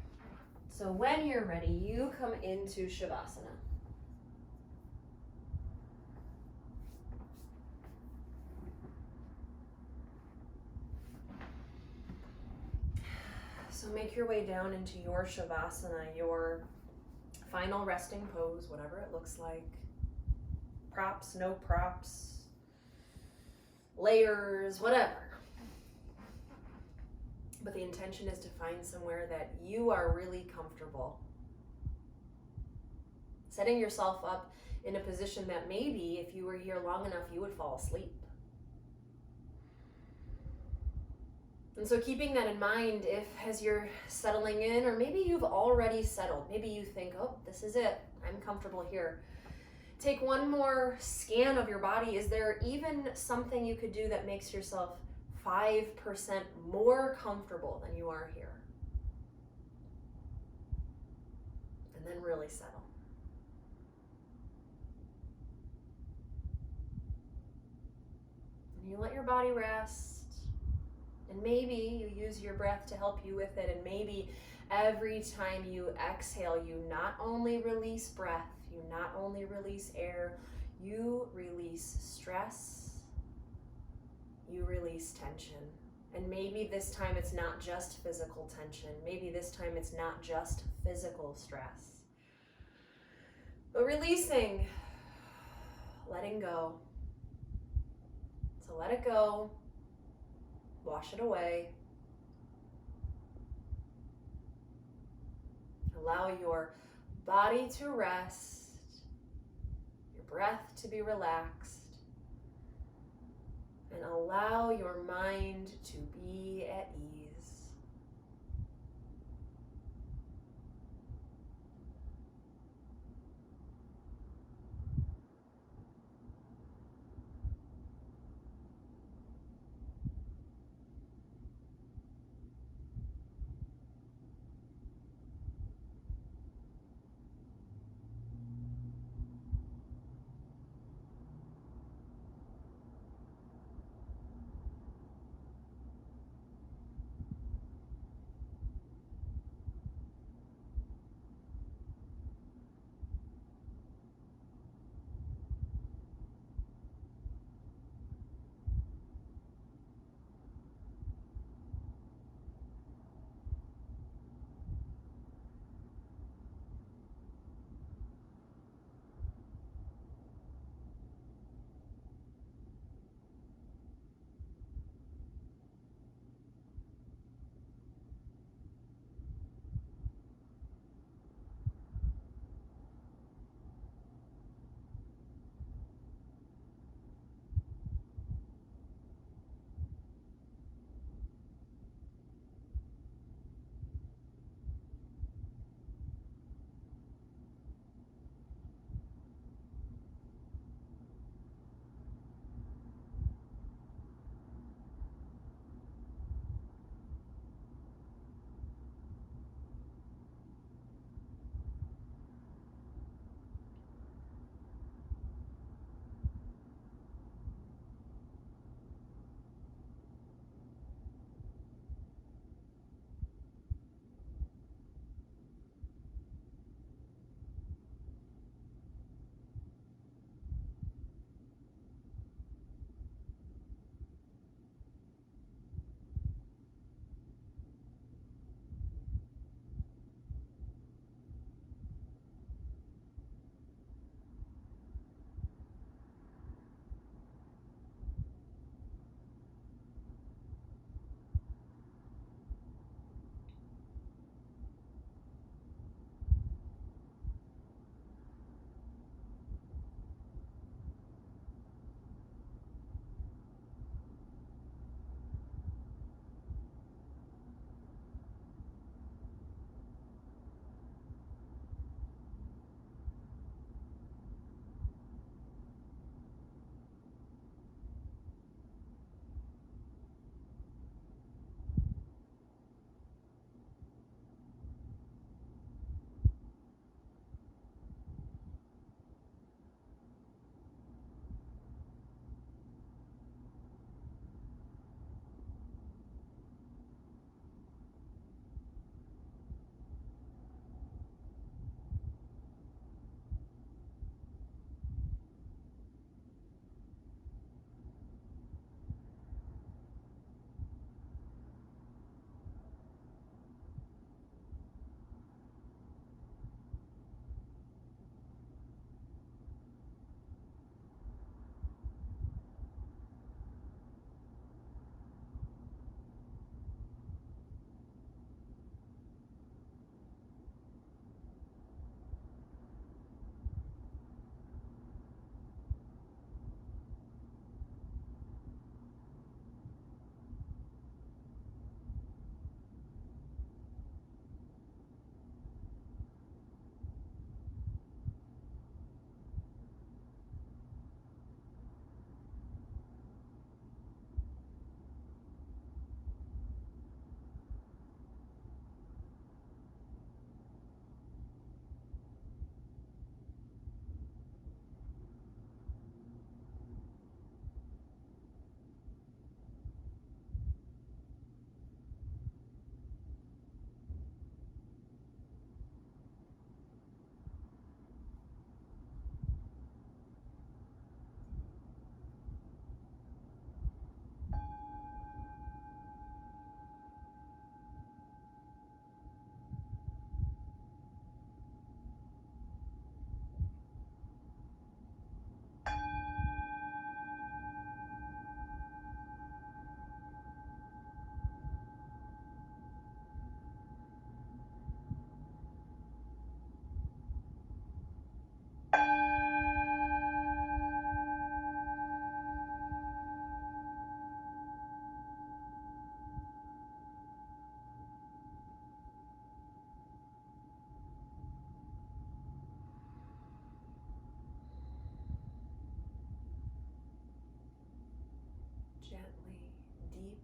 So when you're ready, you come into Shavasana. So make your way down into your Shavasana, your final resting pose, whatever it looks like. Props, no props, layers, whatever. But the intention is to find somewhere that you are really comfortable. Setting yourself up in a position that maybe if you were here long enough, you would fall asleep. And so keeping that in mind, if as you're settling in, or maybe you've already settled, maybe you think, oh, this is it, I'm comfortable here. Take one more scan of your body. Is there even something you could do that makes yourself 5% more comfortable than you are here? And then really settle. And you let your body rest. And maybe you use your breath to help you with it. And maybe every time you exhale, you not only release breath, you not only release air, you release stress, you release tension. And maybe this time it's not just physical tension. Maybe this time it's not just physical stress. But releasing, letting go. So let it go. Wash it away. Allow your body to rest, your breath to be relaxed. and allow your mind to be at ease.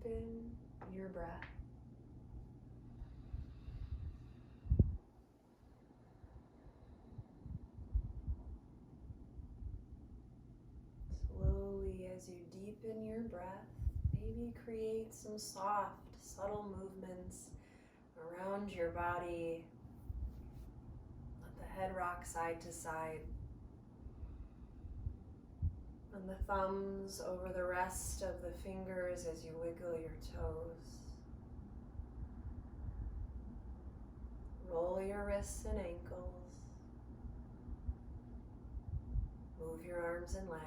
deepen your breath. Slowly, as you deepen your breath, maybe create some soft, subtle movements around your body. Let the head rock side to side. And the thumbs over the rest of the fingers as you wiggle your toes. Roll your wrists and ankles. Move your arms and legs.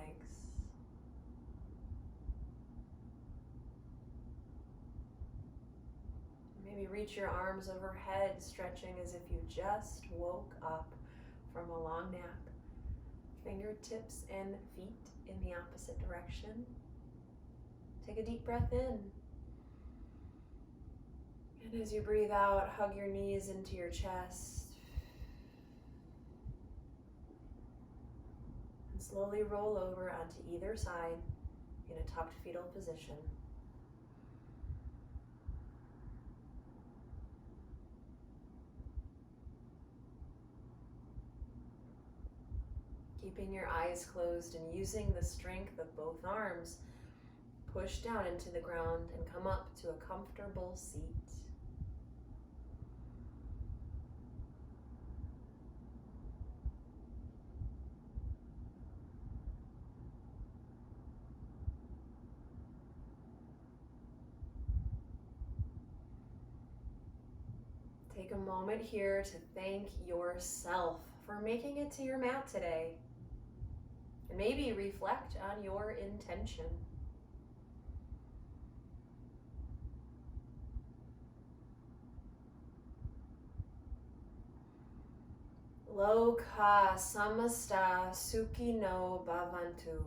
Maybe reach your arms overhead, stretching as if you just woke up from a long nap. Fingertips and feet in the opposite direction. Take a deep breath in. And as you breathe out, hug your knees into your chest. And slowly roll over onto either side in a tucked fetal position. Keeping your eyes closed and using the strength of both arms, push down into the ground and come up to a comfortable seat. Take a moment here to thank yourself for making it to your mat today. And maybe reflect on your intention. Loka samasta sukhi no bhavantu.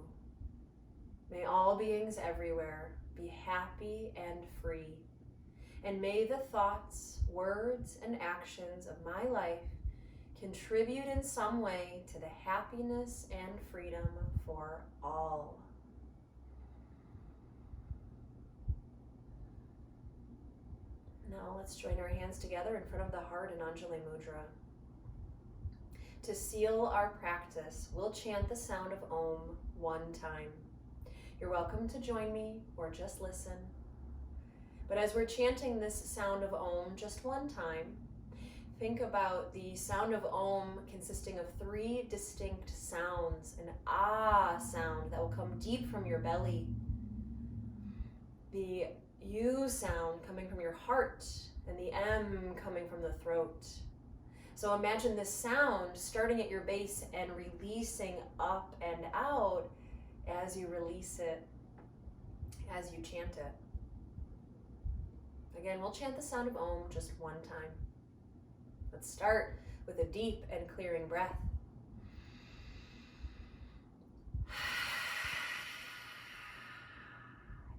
May all beings everywhere be happy and free. And may the thoughts, words, and actions of my life contribute in some way to the happiness and freedom for all. Now let's join our hands together in front of the heart in Anjali Mudra. To seal our practice, we'll chant the sound of Om one time. You're welcome to join me or just listen. But as we're chanting this sound of Om just one time, think about the sound of Om consisting of 3 distinct sounds. An Ah sound that will come deep from your belly. The U sound coming from your heart, and the M coming from the throat. So imagine this sound starting at your base and releasing up and out as you release it, as you chant it. Again, we'll chant the sound of Om just one time. Let's start with a deep and clearing breath.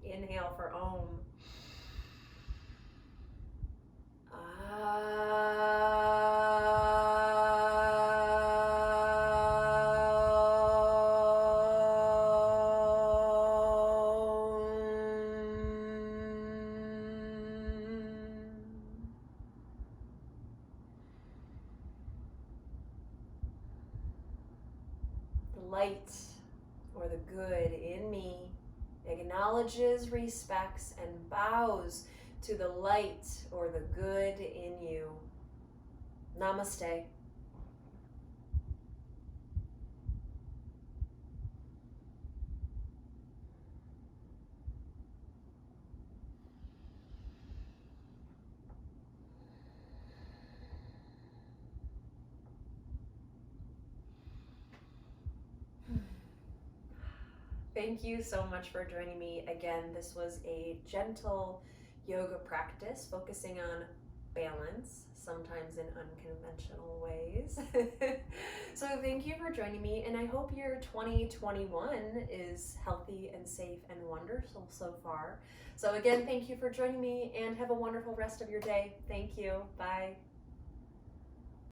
Inhale for Om. Light, or the good in me, acknowledges, respects, and bows to the light or the good in you. Namaste. Thank you so much for joining me again. This was a gentle yoga practice focusing on balance, sometimes in unconventional ways. So thank you for joining me, and I hope your 2021 is healthy and safe and wonderful so far. So again, thank you for joining me, and have a wonderful rest of your day. Thank you. Bye.